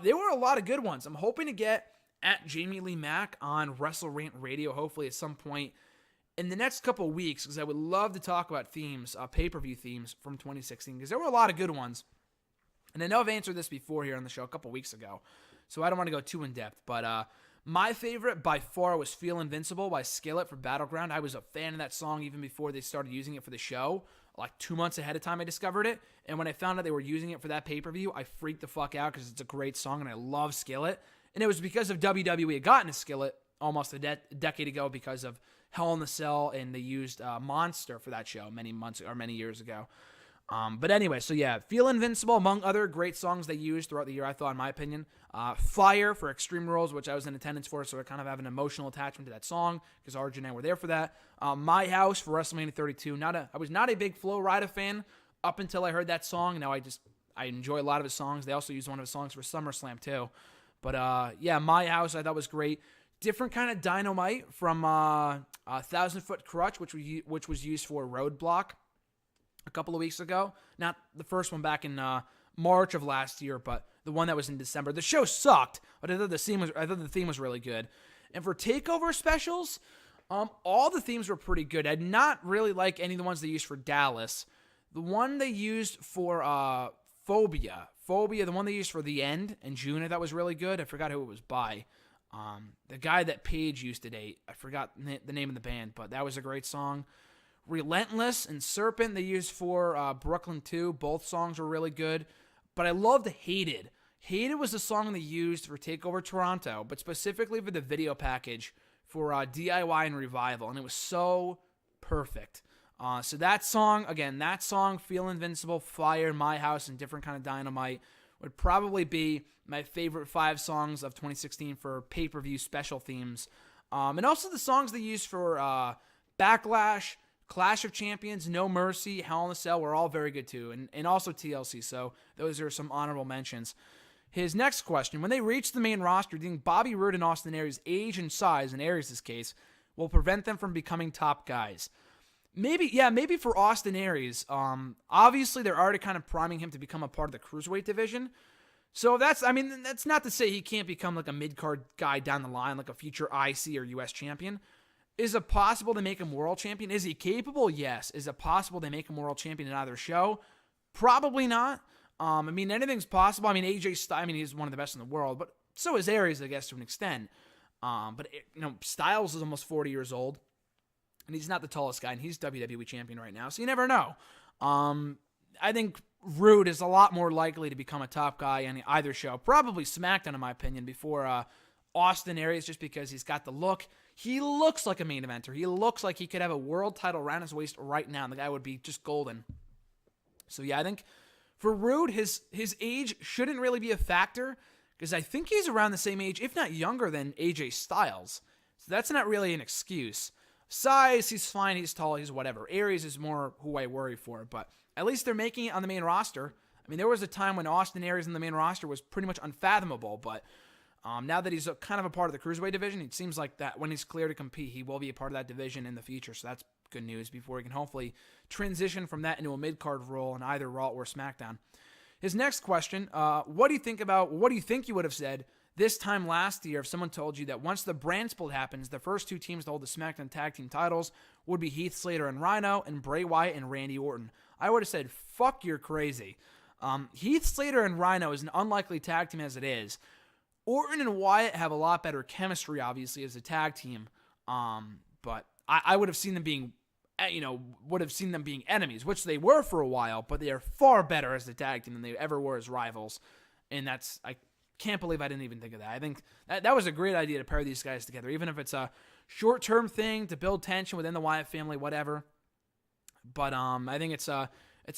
There were a lot of good ones. I'm hoping to get at Jamie Lee Mack on Wrestle Rant Radio, hopefully at some point in the next couple of weeks, because I would love to talk about themes, pay-per-view themes from 2016, because there were a lot of good ones. And I know I've answered this before here on the show a couple weeks ago, so I don't want to go too in-depth. But my favorite by far was Feel Invincible by Skillet for Battleground. I was a fan of that song even before they started using it for the show. Like 2 months ahead of time I discovered it, and when I found out they were using it for that pay-per-view, I freaked the fuck out because it's a great song, and I love Skillet. And it was because of WWE had gotten a Skillet almost a decade ago because of Hell in the Cell, and they used Monster for that show many years ago. But anyway, so yeah, Feel Invincible, among other great songs they used throughout the year, I thought, in my opinion. Fire for Extreme Rules, which I was in attendance for, so I kind of have an emotional attachment to that song, because RJ and I were there for that. My House for WrestleMania 32. I was not a big Flo Rida fan up until I heard that song. Now I enjoy a lot of his songs. They also used one of his songs for SummerSlam too. But yeah, My House I thought was great. Different kind of Dynamite from 1,000 Foot Crutch, which was used for Roadblock a couple of weeks ago. Not the first one back in March of last year, but the one that was in December. The show sucked, but I thought the theme was really good. And for takeover specials, all the themes were pretty good. I did not really like any of the ones they used for Dallas. The one they used for Phobia, the one they used for The End in June, I thought was really good. I forgot who it was by. The guy that Paige used to date, I forgot the name of the band, but that was a great song. Relentless and Serpent they used for Brooklyn 2. Both songs were really good. But I loved Hated. Hated was the song they used for TakeOver Toronto, but specifically for the video package for DIY and Revival, and it was so perfect. So that song, Feel Invincible, Fire, My House, and Different Kind of Dynamite would probably be my favorite 5 songs of 2016 for pay-per-view special themes. And also the songs they used for Backlash, Clash of Champions, No Mercy, Hell in a Cell were all very good too, and also TLC, so those are some honorable mentions. His next question, when they reach the main roster, do you think Bobby Roode and Austin Aries' age and size, in Aries' case, will prevent them from becoming top guys? Maybe for Austin Aries. Obviously, they're already kind of priming him to become a part of the Cruiserweight division. So that's not to say he can't become like a mid-card guy down the line, like a future IC or US champion. Is it possible to make him world champion? Is he capable? Yes. Is it possible they make him world champion in either show? Probably not. Anything's possible. AJ Styles, he's one of the best in the world, but so is Aries, I guess, to an extent. But Styles is almost 40 years old, and he's not the tallest guy, and he's WWE champion right now, so you never know. I think Roode is a lot more likely to become a top guy in either show. Probably SmackDown, in my opinion, before Austin Aries, just because he's got the look. He looks like a main eventer. He looks like he could have a world title around his waist right now, and the guy would be just golden. So yeah, I think for Roode, his age shouldn't really be a factor, because I think he's around the same age, if not younger, than AJ Styles. So that's not really an excuse. Size, he's fine, he's tall, he's whatever. Aries is more who I worry for, but at least they're making it on the main roster. There was a time when Austin Aries in the main roster was pretty much unfathomable, but now that he's kind of a part of the Cruiserweight division, it seems like that when he's clear to compete, he will be a part of that division in the future, so that's good news before he can hopefully transition from that into a mid-card role in either Raw or SmackDown. His next question, what do you think you would have said this time last year if someone told you that once the brand split happens, the first 2 teams to hold the SmackDown Tag Team titles would be Heath Slater and Rhino, and Bray Wyatt and Randy Orton? I would have said, fuck, you're crazy. Heath Slater and Rhino is an unlikely tag team as it is. Orton and Wyatt have a lot better chemistry, obviously, as a tag team. But I would have seen them being, enemies, which they were for a while, but they are far better as a tag team than they ever were as rivals. And I can't believe I didn't even think of that. I think that was a great idea to pair these guys together, even if it's a short-term thing to build tension within the Wyatt family, whatever. But I think it's a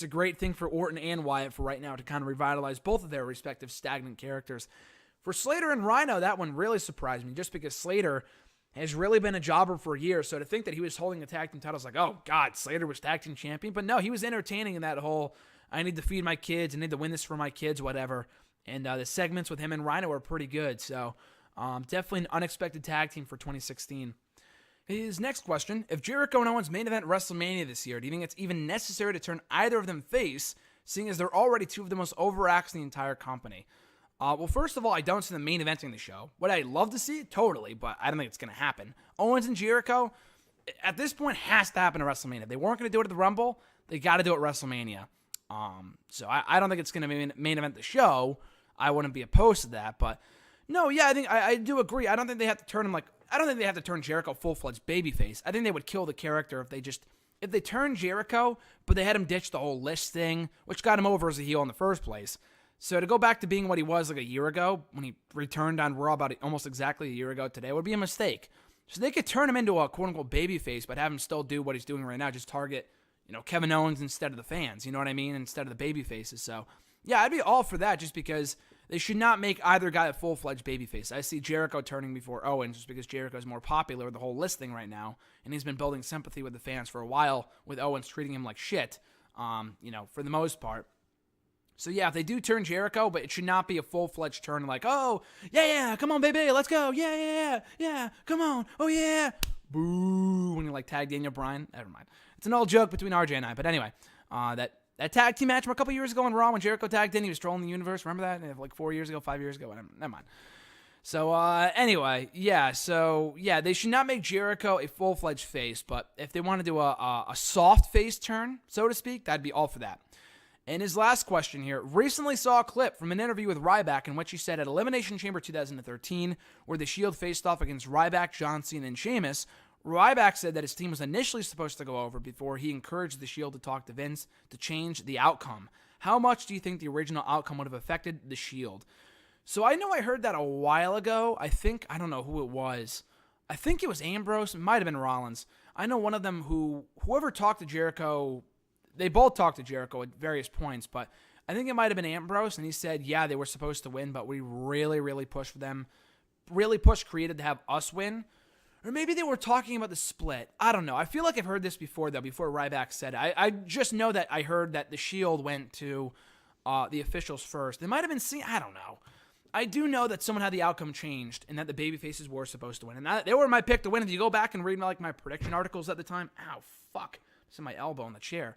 great thing for Orton and Wyatt for right now to kind of revitalize both of their respective stagnant characters. For Slater and Rhino, that one really surprised me, just because Slater has really been a jobber for years. So to think that he was holding the tag team titles, like, oh God, Slater was tag team champion. But no, he was entertaining in that whole, I need to feed my kids, I need to win this for my kids, whatever. And the segments with him and Rhino were pretty good. So definitely an unexpected tag team for 2016. His next question, if Jericho and Owens main event WrestleMania this year, do you think it's even necessary to turn either of them face, seeing as they're already 2 of the most overacts in the entire company? Well, first of all, I don't see them main eventing the show. Would I love to see it? Totally, but I don't think it's going to happen. Owens and Jericho, at this point, has to happen at WrestleMania. If they weren't going to do it at the Rumble, they got to do it at WrestleMania. So I don't think it's going to main event the show. I wouldn't be opposed to that, but no, yeah, I do agree. I don't think they have to turn him I don't think they have to turn Jericho full-fledged babyface. I think they would kill the character if they turn Jericho, but they had him ditch the whole list thing, which got him over as a heel in the first place. So to go back to being what he was like a year ago, when he returned on Raw about almost exactly a year ago today, would be a mistake. So they could turn him into a quote-unquote babyface, but have him still do what he's doing right now, just target, Kevin Owens instead of the fans, you know what I mean, instead of the babyfaces. So, yeah, I'd be all for that, just because they should not make either guy a full-fledged babyface. I see Jericho turning before Owens, just because Jericho's more popular with the whole list thing right now, and he's been building sympathy with the fans for a while, with Owens treating him like shit, for the most part. So, yeah, if they do turn Jericho, but it should not be a full-fledged turn like, oh, yeah, come on, baby, let's go, yeah, come on, oh, yeah, boo, when you, tag Daniel Bryan. Never mind. It's an old joke between RJ and I, but anyway, that That tag team match from a couple years ago on Raw when Jericho tagged in, he was strolling the universe. Remember that? Like 4 years ago, 5 years ago. Never mind. So, anyway, yeah. So, yeah, they should not make Jericho a full-fledged face, but if they want to do a soft face turn, so to speak, that'd be all for that. And his last question here, recently saw a clip from an interview with Ryback in which he said at Elimination Chamber 2013, where the Shield faced off against Ryback, John Cena, and Sheamus, Ryback said that his team was initially supposed to go over before he encouraged the Shield to talk to Vince to change the outcome. How much do you think the original outcome would have affected the Shield? So I know I heard that a while ago. I don't know who it was. I think it was Ambrose. It might have been Rollins. I know one of them whoever talked to Jericho, they both talked to Jericho at various points, but I think it might have been Ambrose, and he said, yeah, they were supposed to win, but we really, really pushed for them, really pushed Creative to have us win. Or maybe they were talking about the split. I don't know. I feel like I've heard this before, though, before Ryback said it. I just know that I heard that the Shield went to the officials first. They might have been seeing, I don't know. I do know that someone had the outcome changed and that the babyfaces were supposed to win. And they were my pick to win. If you go back and read my prediction articles at the time, ow, fuck. It's in my elbow in the chair.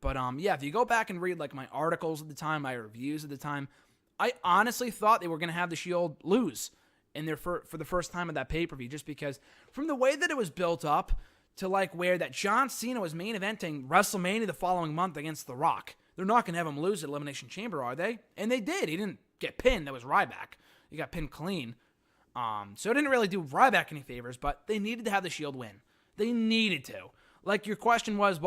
But, yeah, if you go back and read, my articles at the time, my reviews at the time, I honestly thought they were going to have the Shield lose for the first time of that pay-per-view, just because from the way that it was built up to, where that John Cena was main eventing WrestleMania the following month against The Rock. They're not going to have him lose at Elimination Chamber, are they? And they did. He didn't get pinned. That was Ryback. He got pinned clean. So it didn't really do Ryback any favors, but they needed to have the Shield win. They needed to. Your question was,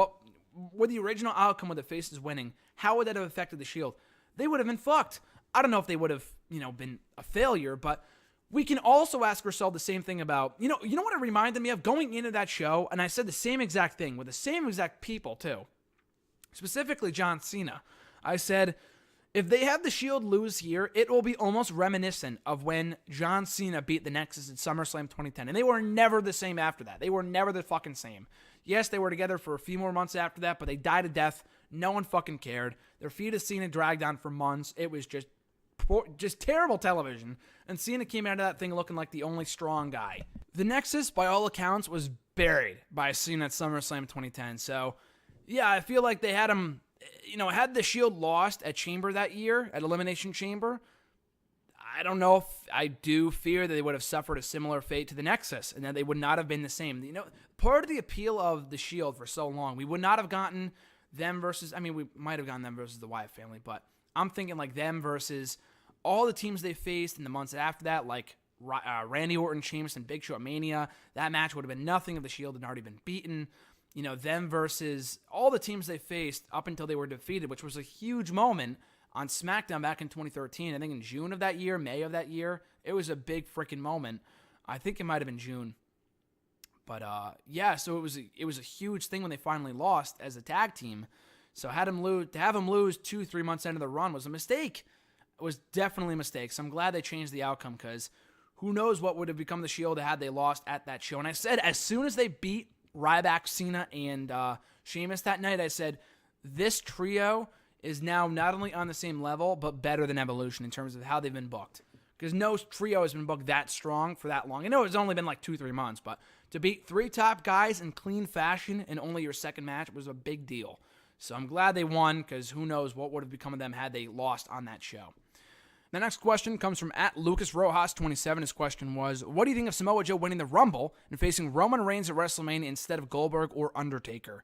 with the original outcome of the faces winning, how would that have affected the Shield? They would have been fucked. I don't know if they would have, been a failure, but we can also ask ourselves the same thing about, you know what it reminded me of? Going into that show, and I said the same exact thing with the same exact people, too. Specifically John Cena. I said, if they have the Shield lose here, it will be almost reminiscent of when John Cena beat the Nexus at SummerSlam 2010. And they were never the same after that. They were never the fucking same. Yes, they were together for a few more months after that, but they died a death. No one fucking cared. Their feud of Cena dragged on for months. It was just terrible television. And Cena came out of that thing looking like the only strong guy. The Nexus, by all accounts, was buried by Cena at SummerSlam 2010. So, yeah, I feel like they had him, had the Shield lost at Chamber that year, at Elimination Chamber, I don't know if I do fear that they would have suffered a similar fate to the Nexus and that they would not have been the same. Part of the appeal of the Shield for so long, we would not have gotten them versus, we might have gotten them versus the Wyatt family, but I'm thinking them versus all the teams they faced in the months after that, Randy Orton, Sheamus, and Big Show at Mania. That match would have been nothing if the Shield had already been beaten. Them versus all the teams they faced up until they were defeated, which was a huge moment on SmackDown back in 2013. I think in June of that year, May of that year. It was a big freaking moment. I think it might have been June. But, so it was a huge thing when they finally lost as a tag team. So to have them lose 2-3 months into the run was a mistake. It was definitely a mistake. So I'm glad they changed the outcome, because who knows what would have become the Shield had they lost at that show. And I said, as soon as they beat Ryback, Cena, and Sheamus that night, I said, this trio is now not only on the same level, but better than Evolution in terms of how they've been booked. Because no trio has been booked that strong for that long. I know it's only been 2-3 months, but to beat 3 top guys in clean fashion in only your second match was a big deal. So I'm glad they won, because who knows what would have become of them had they lost on that show. The next question comes from @LucasRojas27. His question was, what do you think of Samoa Joe winning the Rumble and facing Roman Reigns at WrestleMania instead of Goldberg or Undertaker?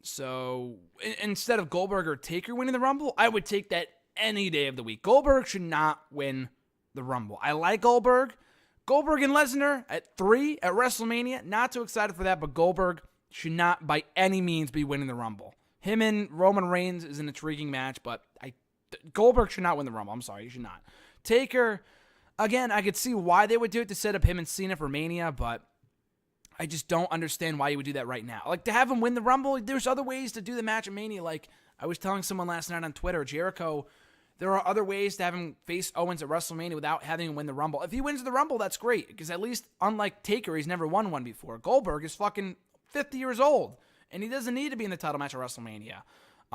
So instead of Goldberg or Taker winning the Rumble, I would take that any day of the week. Goldberg should not win the Rumble. I like Goldberg. Goldberg and Lesnar at 3 at WrestleMania. Not too excited for that, but Goldberg should not by any means be winning the Rumble. Him and Roman Reigns is an intriguing match, but Goldberg should not win the Rumble. I'm sorry, he should not. Taker, again, I could see why they would do it to set up him and Cena for Mania, but I just don't understand why you would do that right now. To have him win the Rumble, there's other ways to do the match at Mania. I was telling someone last night on Twitter, Jericho, there are other ways to have him face Owens at WrestleMania without having him win the Rumble. If he wins the Rumble, that's great, because at least, unlike Taker, he's never won one before. Goldberg is fucking 50 years old, and he doesn't need to be in the title match at WrestleMania.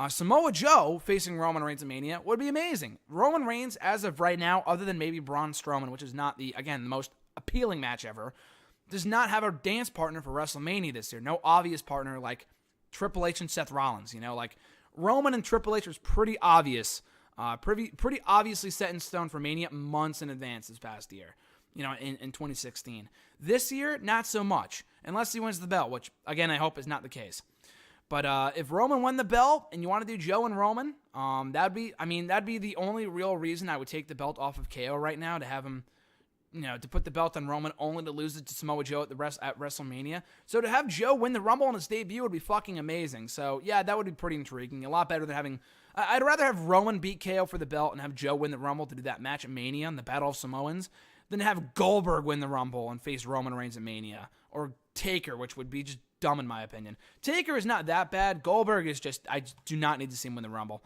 Samoa Joe facing Roman Reigns at Mania would be amazing. Roman Reigns, as of right now, other than maybe Braun Strowman, which is not the most appealing match ever, does not have a dance partner for WrestleMania this year. No obvious partner like Triple H and Seth Rollins. Roman and Triple H was pretty obvious, pretty obviously set in stone for Mania months in advance this past year, in 2016. This year, not so much, unless he wins the belt, which, again, I hope is not the case. But if Roman won the belt and you want to do Joe and Roman, that'd be the only real reason I would take the belt off of KO right now, to have him, to put the belt on Roman, only to lose it to Samoa Joe at WrestleMania. So to have Joe win the Rumble on his debut would be fucking amazing. So yeah, that would be pretty intriguing. A lot better than having. I'd rather have Roman beat KO for the belt and have Joe win the Rumble to do that match at Mania and the Battle of Samoans, than have Goldberg win the Rumble and face Roman Reigns at Mania, or Taker, which would be just dumb in my opinion. Taker is not that bad. Goldberg is just, I do not need to see him win the Rumble.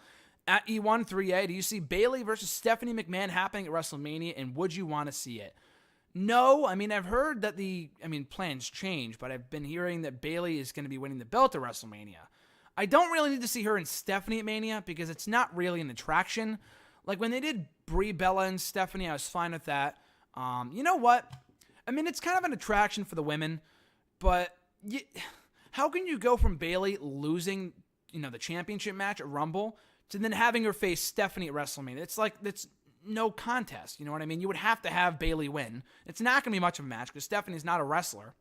At E1 3A, do you see Bayley versus Stephanie McMahon happening at WrestleMania, and would you want to see it? No, I've heard that plans change, but I've been hearing that Bayley is going to be winning the belt at WrestleMania. I don't really need to see her and Stephanie at Mania, because it's not really an attraction. Like when they did Brie Bella and Stephanie, I was fine with that. You know what? It's kind of an attraction for the women, but how can you go from Bayley losing, the championship match at Rumble to then having her face Stephanie at WrestleMania? It's no contest. You know what I mean? You would have to have Bayley win. It's not going to be much of a match because Stephanie's not a wrestler.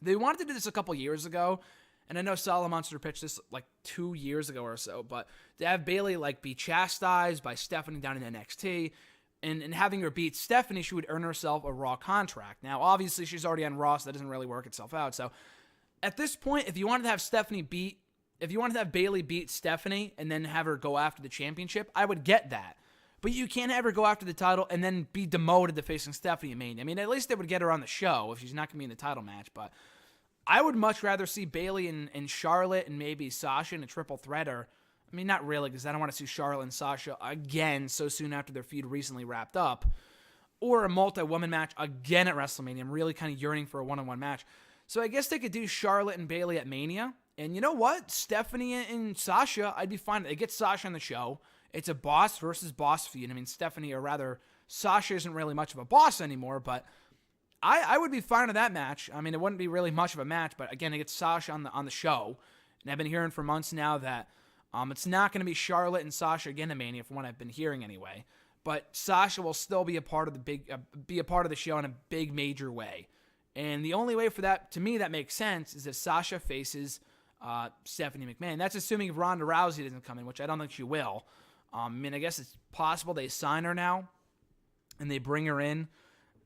They wanted to do this a couple years ago, and I know Solid Monster pitched this like 2 years ago or so, but to have Bayley be chastised by Stephanie down in NXT, and having her beat Stephanie, she would earn herself a Raw contract. Now, obviously, she's already on Raw, so that doesn't really work itself out. So, at this point, if you wanted to have Bayley beat Stephanie and then have her go after the championship, I would get that. But you can't have her go after the title and then be demoted to facing Stephanie at Mania. At least they would get her on the show if she's not going to be in the title match. But I would much rather see Bayley and Charlotte and maybe Sasha in a triple threat, or not really, because I don't want to see Charlotte and Sasha again so soon after their feud recently wrapped up. Or a multi-woman match again at WrestleMania. I'm really kind of yearning for a one-on-one match. So I guess they could do Charlotte and Bayley at Mania. And you know what? Stephanie and Sasha, I'd be fine. They get Sasha on the show. It's a boss versus boss feud. Stephanie, or rather, Sasha isn't really much of a boss anymore, but I would be fine with that match. It wouldn't be really much of a match, but again, it gets Sasha on the show. And I've been hearing for months now that it's not going to be Charlotte and Sasha again at Mania, from what I've been hearing anyway. But Sasha will still be a part of the show in a big major way. And the only way for that, to me, that makes sense, is if Sasha faces Stephanie McMahon. That's assuming Ronda Rousey doesn't come in, which I don't think she will. I guess it's possible they sign her now and they bring her in,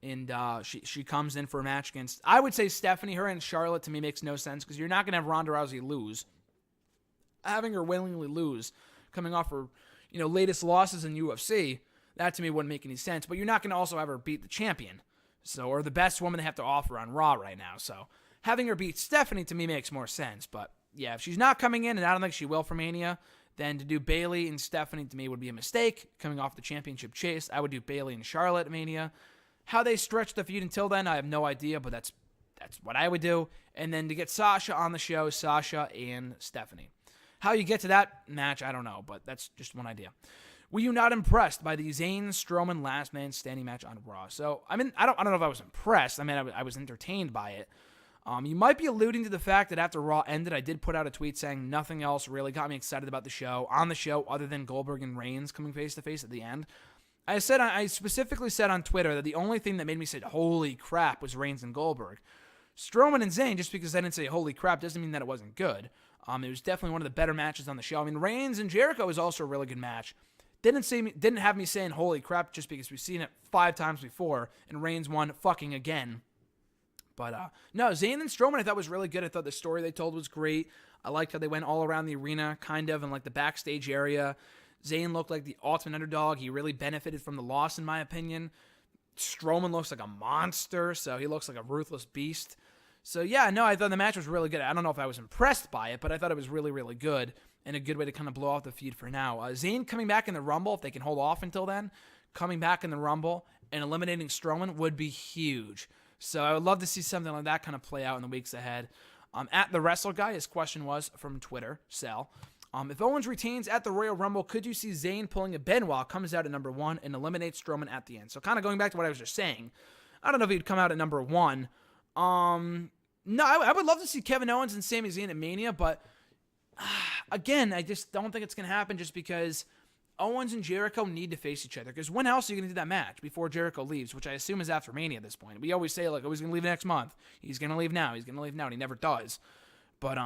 and she comes in for a match against, I would say Stephanie. Her and Charlotte, to me, makes no sense, because you're not going to have Ronda Rousey lose. Having her willingly lose, coming off her latest losses in UFC, that to me wouldn't make any sense. But you're not going to also have her beat the champion, or the best woman they have to offer on Raw right now. So having her beat Stephanie to me makes more sense. But yeah, if she's not coming in, and I don't think she will for Mania, then to do Bayley and Stephanie to me would be a mistake. Coming off the championship chase, I would do Bayley and Charlotte at Mania. How they stretch the feud until then, I have no idea, but that's what I would do. And then to get Sasha on the show, Sasha and Stephanie. How you get to that match, I don't know, but that's just one idea. Were you not impressed by the Zayn Strowman last man standing match on Raw? So, I don't know if I was impressed. I was entertained by it. You might be alluding to the fact that after Raw ended, I did put out a tweet saying nothing else really got me excited about the show, other than Goldberg and Reigns coming face-to-face at the end. I specifically said on Twitter that the only thing that made me say, holy crap, was Reigns and Goldberg. Strowman and Zayn, just because I didn't say holy crap, doesn't mean that it wasn't good. It was definitely one of the better matches on the show. Reigns and Jericho was also a really good match. Didn't have me saying holy crap just because we've seen it 5 times before, and Reigns won fucking again. But no, Zayn and Strowman I thought was really good. I thought the story they told was great. I liked how they went all around the arena, kind of, in the backstage area. Zayn looked like the ultimate underdog. He really benefited from the loss, in my opinion. Strowman looks like a monster, so he looks like a ruthless beast. So yeah, no, I thought the match was really good. I don't know if I was impressed by it, but I thought it was really, really good, and a good way to kind of blow off the feud for now. Zayn coming back in the Rumble, if they can hold off until then, coming back in the Rumble and eliminating Strowman would be huge. So I would love to see something like that kind of play out in the weeks ahead. At the Wrestle Guy, his question was from Twitter, Sal. If Owens retains at the Royal Rumble, could you see Zayn pulling a Benoit, comes out at number 1, and eliminates Strowman at the end? So kind of going back to what I was just saying, I don't know if he'd come out at number 1. No, I would love to see Kevin Owens and Sami Zayn at Mania, but again, I just don't think it's going to happen just because Owens and Jericho need to face each other. Because when else are you going to do that match before Jericho leaves, which I assume is after Mania at this point? We always say, like, oh, he's going to leave next month. He's going to leave now. He's going to leave now. And he never does. But,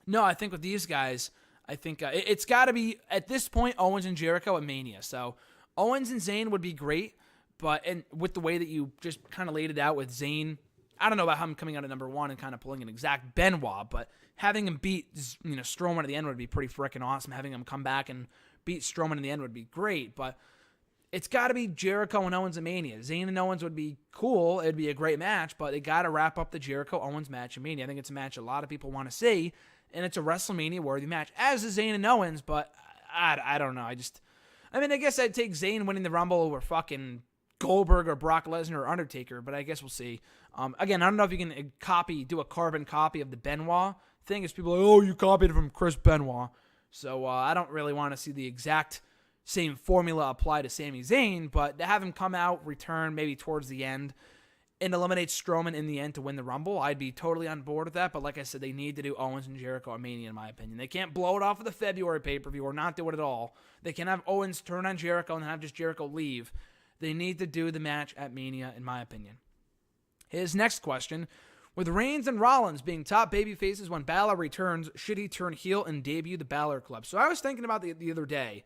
no, I think with these guys, I think it's got to be, at this point, Owens and Jericho at Mania. So Owens and Zayn would be great. But and with the way that you just kind of laid it out with Zayn, I don't know about him coming out at number 1 and kind of pulling an exact Benoit, but having him beat Strowman at the end would be pretty freaking awesome. Having him come back and beat Strowman in the end would be great, but it's got to be Jericho and Owens at Mania. Zayn and Owens would be cool. It'd be a great match, but they got to wrap up the Jericho-Owens match at Mania. I think it's a match a lot of people want to see, and it's a WrestleMania-worthy match, as is Zayn and Owens, but I don't know. I guess I'd take Zayn winning the Rumble over fucking Goldberg or Brock Lesnar or Undertaker, but I guess we'll see. Again, I don't know if you can do a carbon copy of the Benoit thing. It's people like, oh, you copied it from Chris Benoit. So I don't really want to see the exact same formula apply to Sami Zayn, but to have him come out, return maybe towards the end, and eliminate Strowman in the end to win the Rumble, I'd be totally on board with that. But like I said, they need to do Owens and Jericho at Mania, in my opinion. They can't blow it off of the February pay-per-view or not do it at all. They can have Owens turn on Jericho and have just Jericho leave. They need to do the match at Mania, in my opinion. His next question: with Reigns and Rollins being top babyfaces when Balor returns, should he turn heel and debut the Balor Club? So I was thinking about the other day.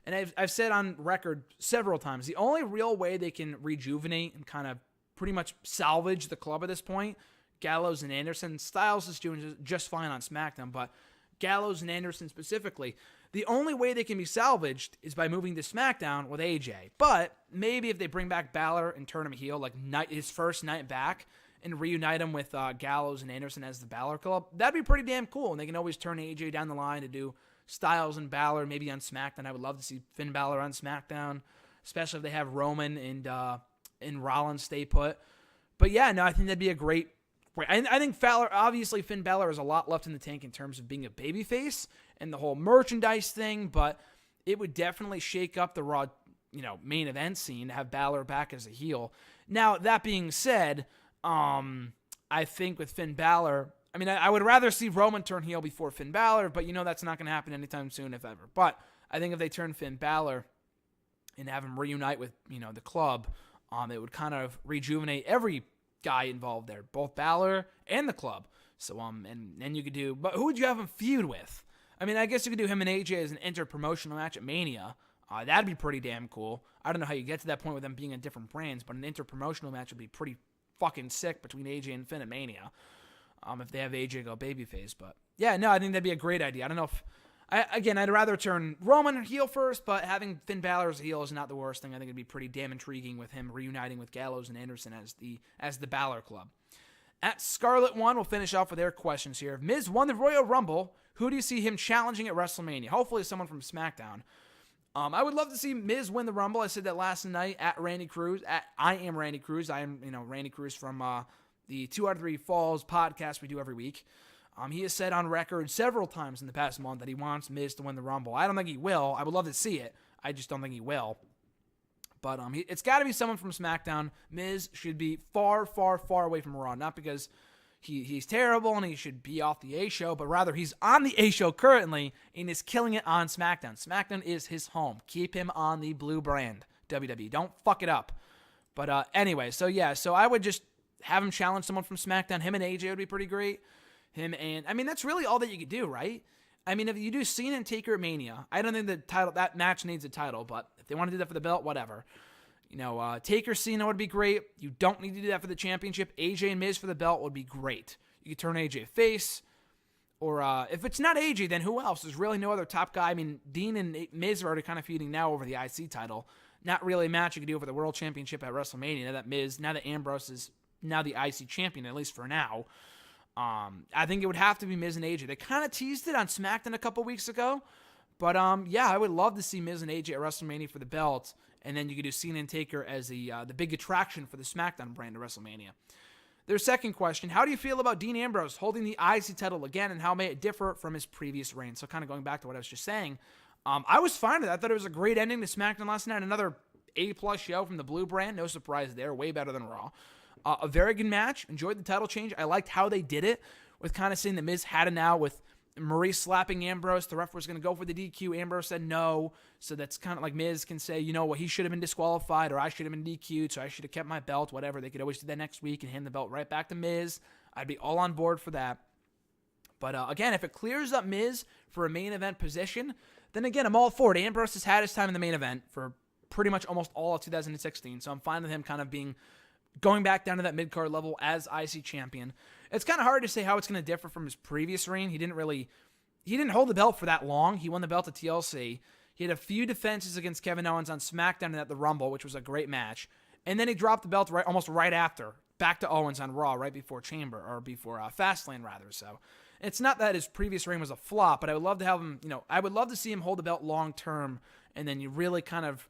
And I've said on record several times, the only real way they can rejuvenate and kind of pretty much salvage the club at this point, Gallows and Anderson. Styles is doing just fine on SmackDown, but Gallows and Anderson specifically, the only way they can be salvaged is by moving to SmackDown with AJ. But maybe if they bring back Balor and turn him heel, like his first night back, and reunite him with Gallows and Anderson as the Balor Club, that'd be pretty damn cool. And they can always turn AJ down the line to do Styles and Balor maybe on SmackDown. I would love to see Finn Balor on SmackDown, especially if they have Roman and Rollins stay put. But yeah, no, I think that'd be a great. I think obviously Finn Balor has a lot left in the tank in terms of being a babyface and the whole merchandise thing, but it would definitely shake up the Raw, main event scene to have Balor back as a heel. Now, that being said, I think with Finn Balor, I would rather see Roman turn heel before Finn Balor, but that's not going to happen anytime soon, if ever. But I think if they turn Finn Balor and have him reunite with, the club, it would kind of rejuvenate every guy involved there, both Balor and the club. So, and then you could do, but who would you have him feud with? I guess you could do him and AJ as an inter-promotional match at Mania. That'd be pretty damn cool. I don't know how you get to that point with them being in different brands, but an inter-promotional match would be pretty fucking sick between AJ and Finn at Mania. If they have AJ go babyface. But yeah, no, I think that'd be a great idea. I don't know if, I'd rather turn Roman heel first, but having Finn Balor as a heel is not the worst thing. I think it'd be pretty damn intriguing with him reuniting with Gallows and Anderson as the Balor Club. At Scarlet One, we'll finish off with their questions here. If Miz won the Royal Rumble, who do you see him challenging at WrestleMania? Hopefully someone from SmackDown. I would love to see Miz win the Rumble. I said that last night at Randy Cruz. I am Randy Cruz. I am, Randy Cruz from the 2 out of 3 Falls podcast we do every week. He has said on record several times in the past month that he wants Miz to win the Rumble. I don't think he will. I would love to see it. I just don't think he will. But it's got to be someone from SmackDown. Miz should be far, far, far away from Raw. Not because he's terrible and he should be off the A show, but rather he's on the A show currently and is killing it on SmackDown. SmackDown is his home. Keep him on the blue brand, WWE. Don't fuck it up. But anyway, so I would just have him challenge someone from SmackDown. Him and AJ would be pretty great. That's really all that you could do, right? If you do Cena and Taker at Mania, I don't think that match needs a title, but if they want to do that for the belt, whatever. Taker Cena would be great. You don't need to do that for the championship. AJ and Miz for the belt would be great. You could turn AJ face, or if it's not AJ, then who else? There's really no other top guy. Dean and Miz are already kind of feuding now over the IC title. Not really a match you could do for the World Championship at WrestleMania. Now that Ambrose is now the IC champion, at least for now. I think it would have to be Miz and AJ. They kind of teased it on SmackDown a couple weeks ago. But, I would love to see Miz and AJ at WrestleMania for the belt. And then you could do Cena and Taker as the big attraction for the SmackDown brand at WrestleMania. Their second question: how do you feel about Dean Ambrose holding the IC title again, and how may it differ from his previous reign? So kind of going back to what I was just saying, I was fine with that. I thought it was a great ending to SmackDown last night. Another A+ show from the Blue brand. No surprise there. Way better than Raw. A very good match. Enjoyed the title change. I liked how they did it with kind of saying the Miz had it now with Maurice slapping Ambrose. The ref was going to go for the DQ. Ambrose said no. So that's kind of like Miz can say, you know what, he should have been disqualified, or I should have been DQ'd, so I should have kept my belt, whatever. They could always do that next week and hand the belt right back to Miz. I'd be all on board for that. But again, if it clears up Miz for a main event position, then again, I'm all for it. Ambrose has had his time in the main event for pretty much almost all of 2016, so I'm fine with him kind of going back down to that mid-card level as IC champion. It's kind of hard to say how it's going to differ from his previous reign. He didn't hold the belt for that long. He won the belt at TLC. He had a few defenses against Kevin Owens on SmackDown and at the Rumble, which was a great match. And then he dropped the belt almost right after, back to Owens on Raw, right before Fastlane rather. So it's not that his previous reign was a flop, but I would love to have him, I would love to see him hold the belt long term, and then you really kind of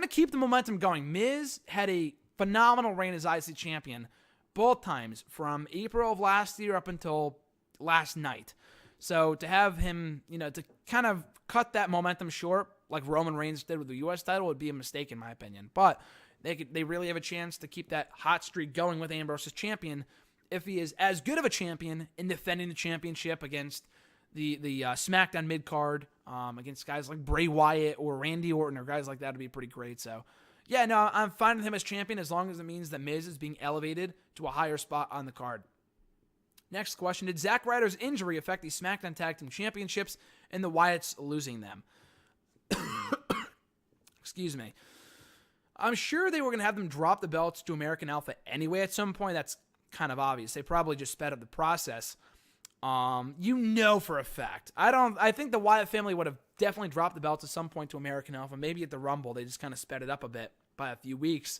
keep the momentum going. Miz had a phenomenal reign as IC champion both times, from April of last year up until last night. So to have him, to kind of cut that momentum short, like Roman Reigns did with the U.S. title, would be a mistake in my opinion. But they really have a chance to keep that hot streak going with Ambrose as champion if he is as good of a champion in defending the championship against the SmackDown mid-card, against guys like Bray Wyatt or Randy Orton or guys like that. Would be pretty great. So yeah, no, I'm fine with him as champion as long as it means that Miz is being elevated to a higher spot on the card. Next question, did Zack Ryder's injury affect the SmackDown Tag Team Championships and the Wyatts losing them? Excuse me. I'm sure they were going to have them drop the belts to American Alpha anyway at some point. That's kind of obvious. They probably just sped up the process. For a fact. I think the Wyatt family would have definitely dropped the belts at some point to American Alpha. Maybe at the Rumble, they just kind of sped it up a bit by a few weeks.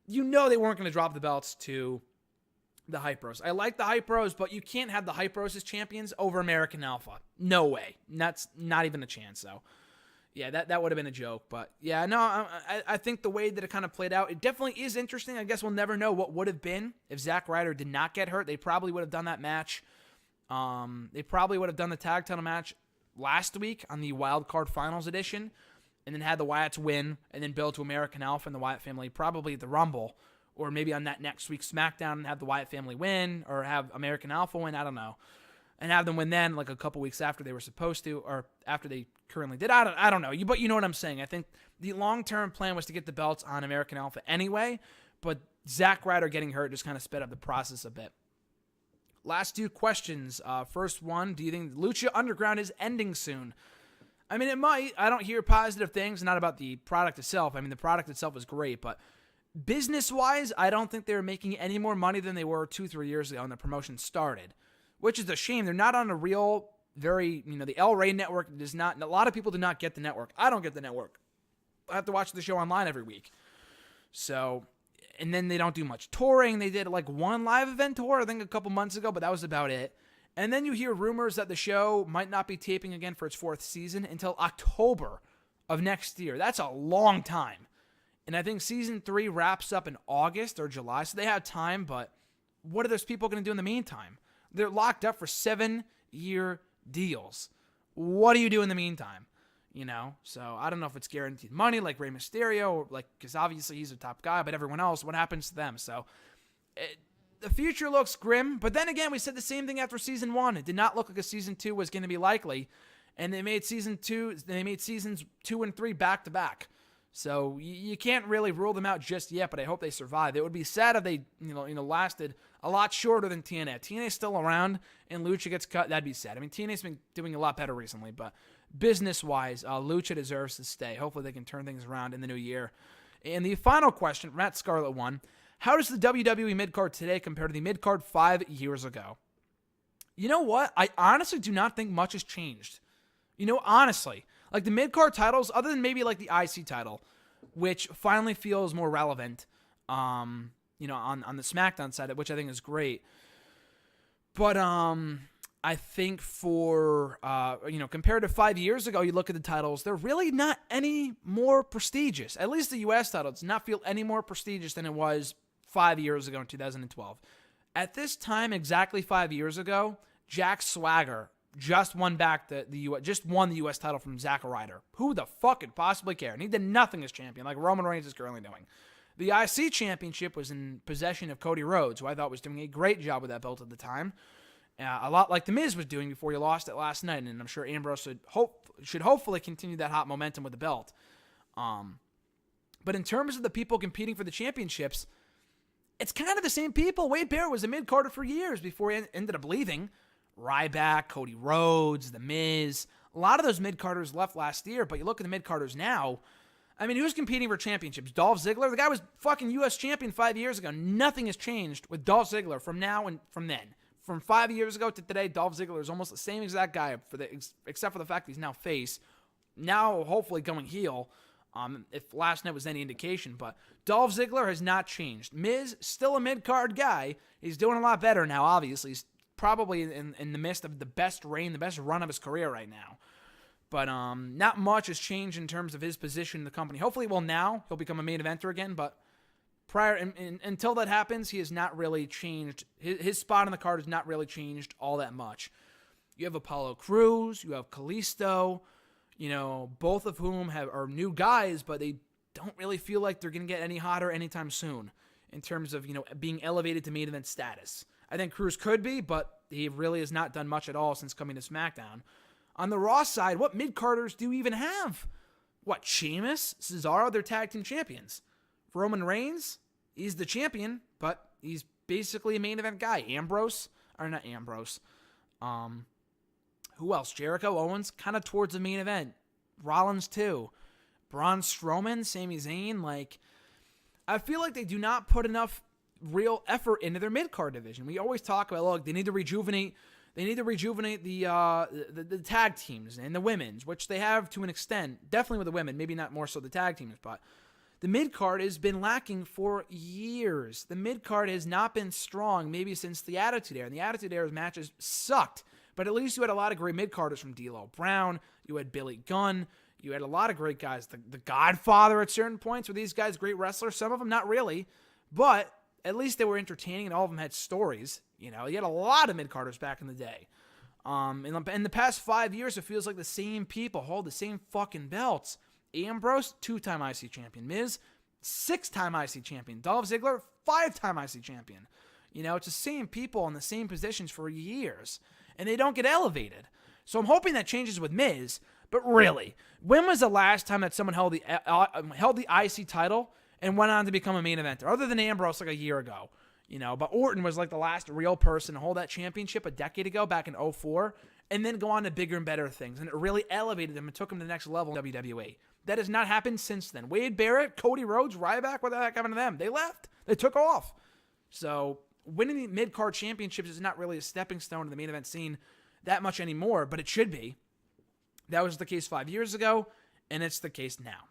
They weren't going to drop the belts to the Hype Bros. I like the Hype Bros, but you can't have the Hype Bros as champions over American Alpha. No way. That's not even a chance, so. Yeah, that would have been a joke. But, yeah, no, I think the way that it kind of played out, it definitely is interesting. I guess we'll never know what would have been if Zack Ryder did not get hurt. They probably would have done that match. They probably would have done the tag title match last week on the Wild Card Finals edition, and then had the Wyatts win, and then build to American Alpha and the Wyatt family probably at the Rumble, or maybe on that next week's SmackDown and have the Wyatt family win, or have American Alpha win, I don't know, and have them win then, like a couple weeks after they were supposed to, or after they currently did. I don't know, but you know what I'm saying. I think the long-term plan was to get the belts on American Alpha anyway, but Zack Ryder getting hurt just kind of sped up the process a bit. Last two questions. First one, do you think Lucha Underground is ending soon? I mean, it might. I don't hear positive things, not about the product itself. I mean, the product itself is great, but business-wise, I don't think they're making any more money than they were 2-3 years ago when the promotion started, which is a shame. They're not on a real, the El Rey network does not, a lot of people do not get the network. I don't get the network. I have to watch the show online every week. So, and then they don't do much touring. They did like one live event tour, I think a couple months ago, but that was about it. And then you hear rumors that the show might not be taping again for its 4th season until October of next year. That's a long time. And I think season 3 wraps up in August or July, so they have time, but what are those people going to do in the meantime? They're locked up for 7-year deals. What do you do in the meantime? So I don't know if it's guaranteed money like Rey Mysterio, or because obviously he's a top guy, but everyone else, what happens to them? So the future looks grim, but then again, we said the same thing after season 1. It did not look like a season 2 was going to be likely, and they made seasons 2 and 3 back to back. So you can't really rule them out just yet, but I hope they survive. It would be sad if they, lasted a lot shorter than TNA. If TNA's still around and Lucha gets cut, that'd be sad. I mean, TNA's been doing a lot better recently, but business-wise, Lucha deserves to stay. Hopefully they can turn things around in the new year. And the final question, Matt Scarlett won. How does the WWE mid-card today compare to the mid-card 5 years ago? You know what? I honestly do not think much has changed. Honestly. Like the mid-card titles, other than maybe like the IC title, which finally feels more relevant, on the SmackDown side, which I think is great. But I think for, compared to 5 years ago, you look at the titles, they're really not any more prestigious. At least the U.S. title does not feel any more prestigious than it was 5 years ago in 2012. At this time, exactly 5 years ago, Jack Swagger just won the U.S. title from Zack Ryder. Who the fuck could possibly care? And he did nothing as champion, like Roman Reigns is currently doing. The IC championship was in possession of Cody Rhodes, who I thought was doing a great job with that belt at the time. A lot like The Miz was doing before he lost it last night, and I'm sure Ambrose should hopefully continue that hot momentum with the belt. But in terms of the people competing for the championships, it's kind of the same people. Wade Barrett was a mid-carder for years before he ended up leaving. Ryback, Cody Rhodes, The Miz. A lot of those mid-carders left last year, but you look at the mid-carders now. I mean, who's competing for championships? Dolph Ziggler? The guy was fucking U.S. champion 5 years ago. Nothing has changed with Dolph Ziggler from now and from then. From 5 years ago to today, Dolph Ziggler is almost the same exact guy, except for the fact that he's now face. Now, hopefully, going heel, if last night was any indication. But Dolph Ziggler has not changed. Miz, still a mid-card guy. He's doing a lot better now, obviously. He's probably in the midst of the best reign, the best run of his career right now. But not much has changed in terms of his position in the company. Hopefully, now he'll become a main eventer again, but until that happens, he has not really changed. His spot on the card has not really changed all that much. You have Apollo Crews, you have Kalisto, both of whom are new guys, but they don't really feel like they're going to get any hotter anytime soon in terms of, being elevated to main event status. I think Crews could be, but he really has not done much at all since coming to SmackDown. On the Raw side, what mid-carders do you even have? What, Sheamus, Cesaro, they're tag team champions. Roman Reigns, he's the champion, but he's basically a main event guy. Not Ambrose. Who else? Jericho, Owens, kind of towards the main event. Rollins too. Braun Strowman, Sami Zayn, I feel like they do not put enough real effort into their mid-card division. We always talk about, look, they need to rejuvenate the tag teams and the women's, which they have to an extent. Definitely with the women, maybe not more so the tag teams, but the mid-card has been lacking for years. The mid-card has not been strong maybe since the Attitude Era. And the Attitude Era's matches sucked, but at least you had a lot of great mid-carders from D'Lo Brown. You had Billy Gunn. You had a lot of great guys. The Godfather at certain points. Were these guys great wrestlers? Some of them not really, but at least they were entertaining and all of them had stories. You had a lot of mid-carders back in the day. In the past 5 years, it feels like the same people hold the same fucking belts. Ambrose, 2-time IC champion. Miz, 6-time IC champion. Dolph Ziggler, 5-time IC champion. It's the same people in the same positions for years, and they don't get elevated. So I'm hoping that changes with Miz, but really, when was the last time that someone held the IC title and went on to become a main eventer, other than Ambrose a year ago? But Orton was the last real person to hold that championship a decade ago, back in 2004, and then go on to bigger and better things. And it really elevated him and took him to the next level in WWE. That has not happened since then. Wade Barrett, Cody Rhodes, Ryback, what the heck happened to them? They left. They took off. So winning the mid-card championships is not really a stepping stone to the main event scene that much anymore, but it should be. That was the case 5 years ago, and it's the case now.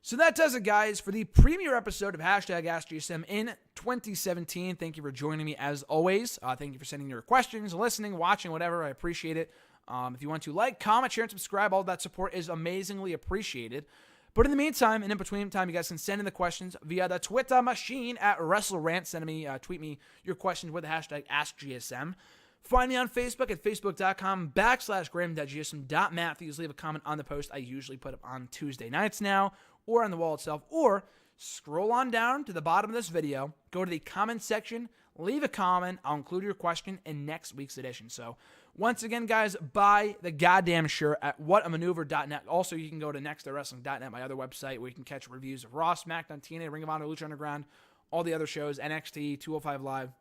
So that does it, guys, for the premiere episode of #AskGSM in 2017. Thank you for joining me, as always. Thank you for sending your questions, listening, watching, whatever. I appreciate it. If you want to like, comment, share, and subscribe, all that support is amazingly appreciated. But in the meantime, and in between time, you guys can send in the questions via the Twitter machine at WrestleRant. Tweet me your questions with the #AskGSM. Find me on Facebook at facebook.com/Graham.gsm.Matthews. Leave a comment on the post I usually put up on Tuesday nights now, or on the wall itself, or scroll on down to the bottom of this video, go to the comment section, leave a comment. I'll include your question in next week's edition. So once again, guys, buy the goddamn shirt at whatamaneuver.net. Also, you can go to nextwrestling.net, my other website, where you can catch reviews of Raw, SmackDown, TNA, Ring of Honor, Lucha Underground, all the other shows, NXT, 205 Live.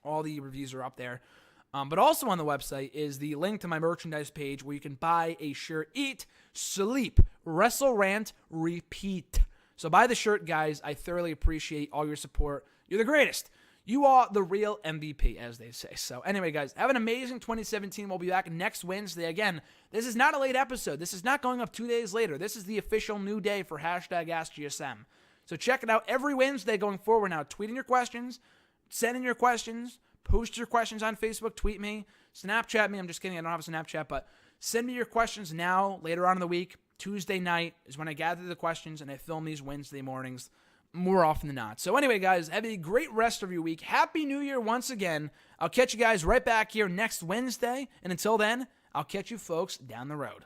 All the reviews are up there. But also on the website is the link to my merchandise page where you can buy a shirt, eat, sleep, wrestle, rant, repeat. So buy the shirt, guys. I thoroughly appreciate all your support. You're the greatest. You are the real MVP, as they say. So anyway, guys, have an amazing 2017. We'll be back next Wednesday. Again, this is not a late episode. This is not going up 2 days later. This is the official new day for #AskGSM. So check it out every Wednesday going forward now. Tweet in your questions, send in your questions, post your questions on Facebook, tweet me, Snapchat me. I'm just kidding, I don't have a Snapchat, but send me your questions now, later on in the week. Tuesday night is when I gather the questions, and I film these Wednesday mornings more often than not. So anyway, guys, have a great rest of your week. Happy New Year once again. I'll catch you guys right back here next Wednesday, and until then, I'll catch you folks down the road.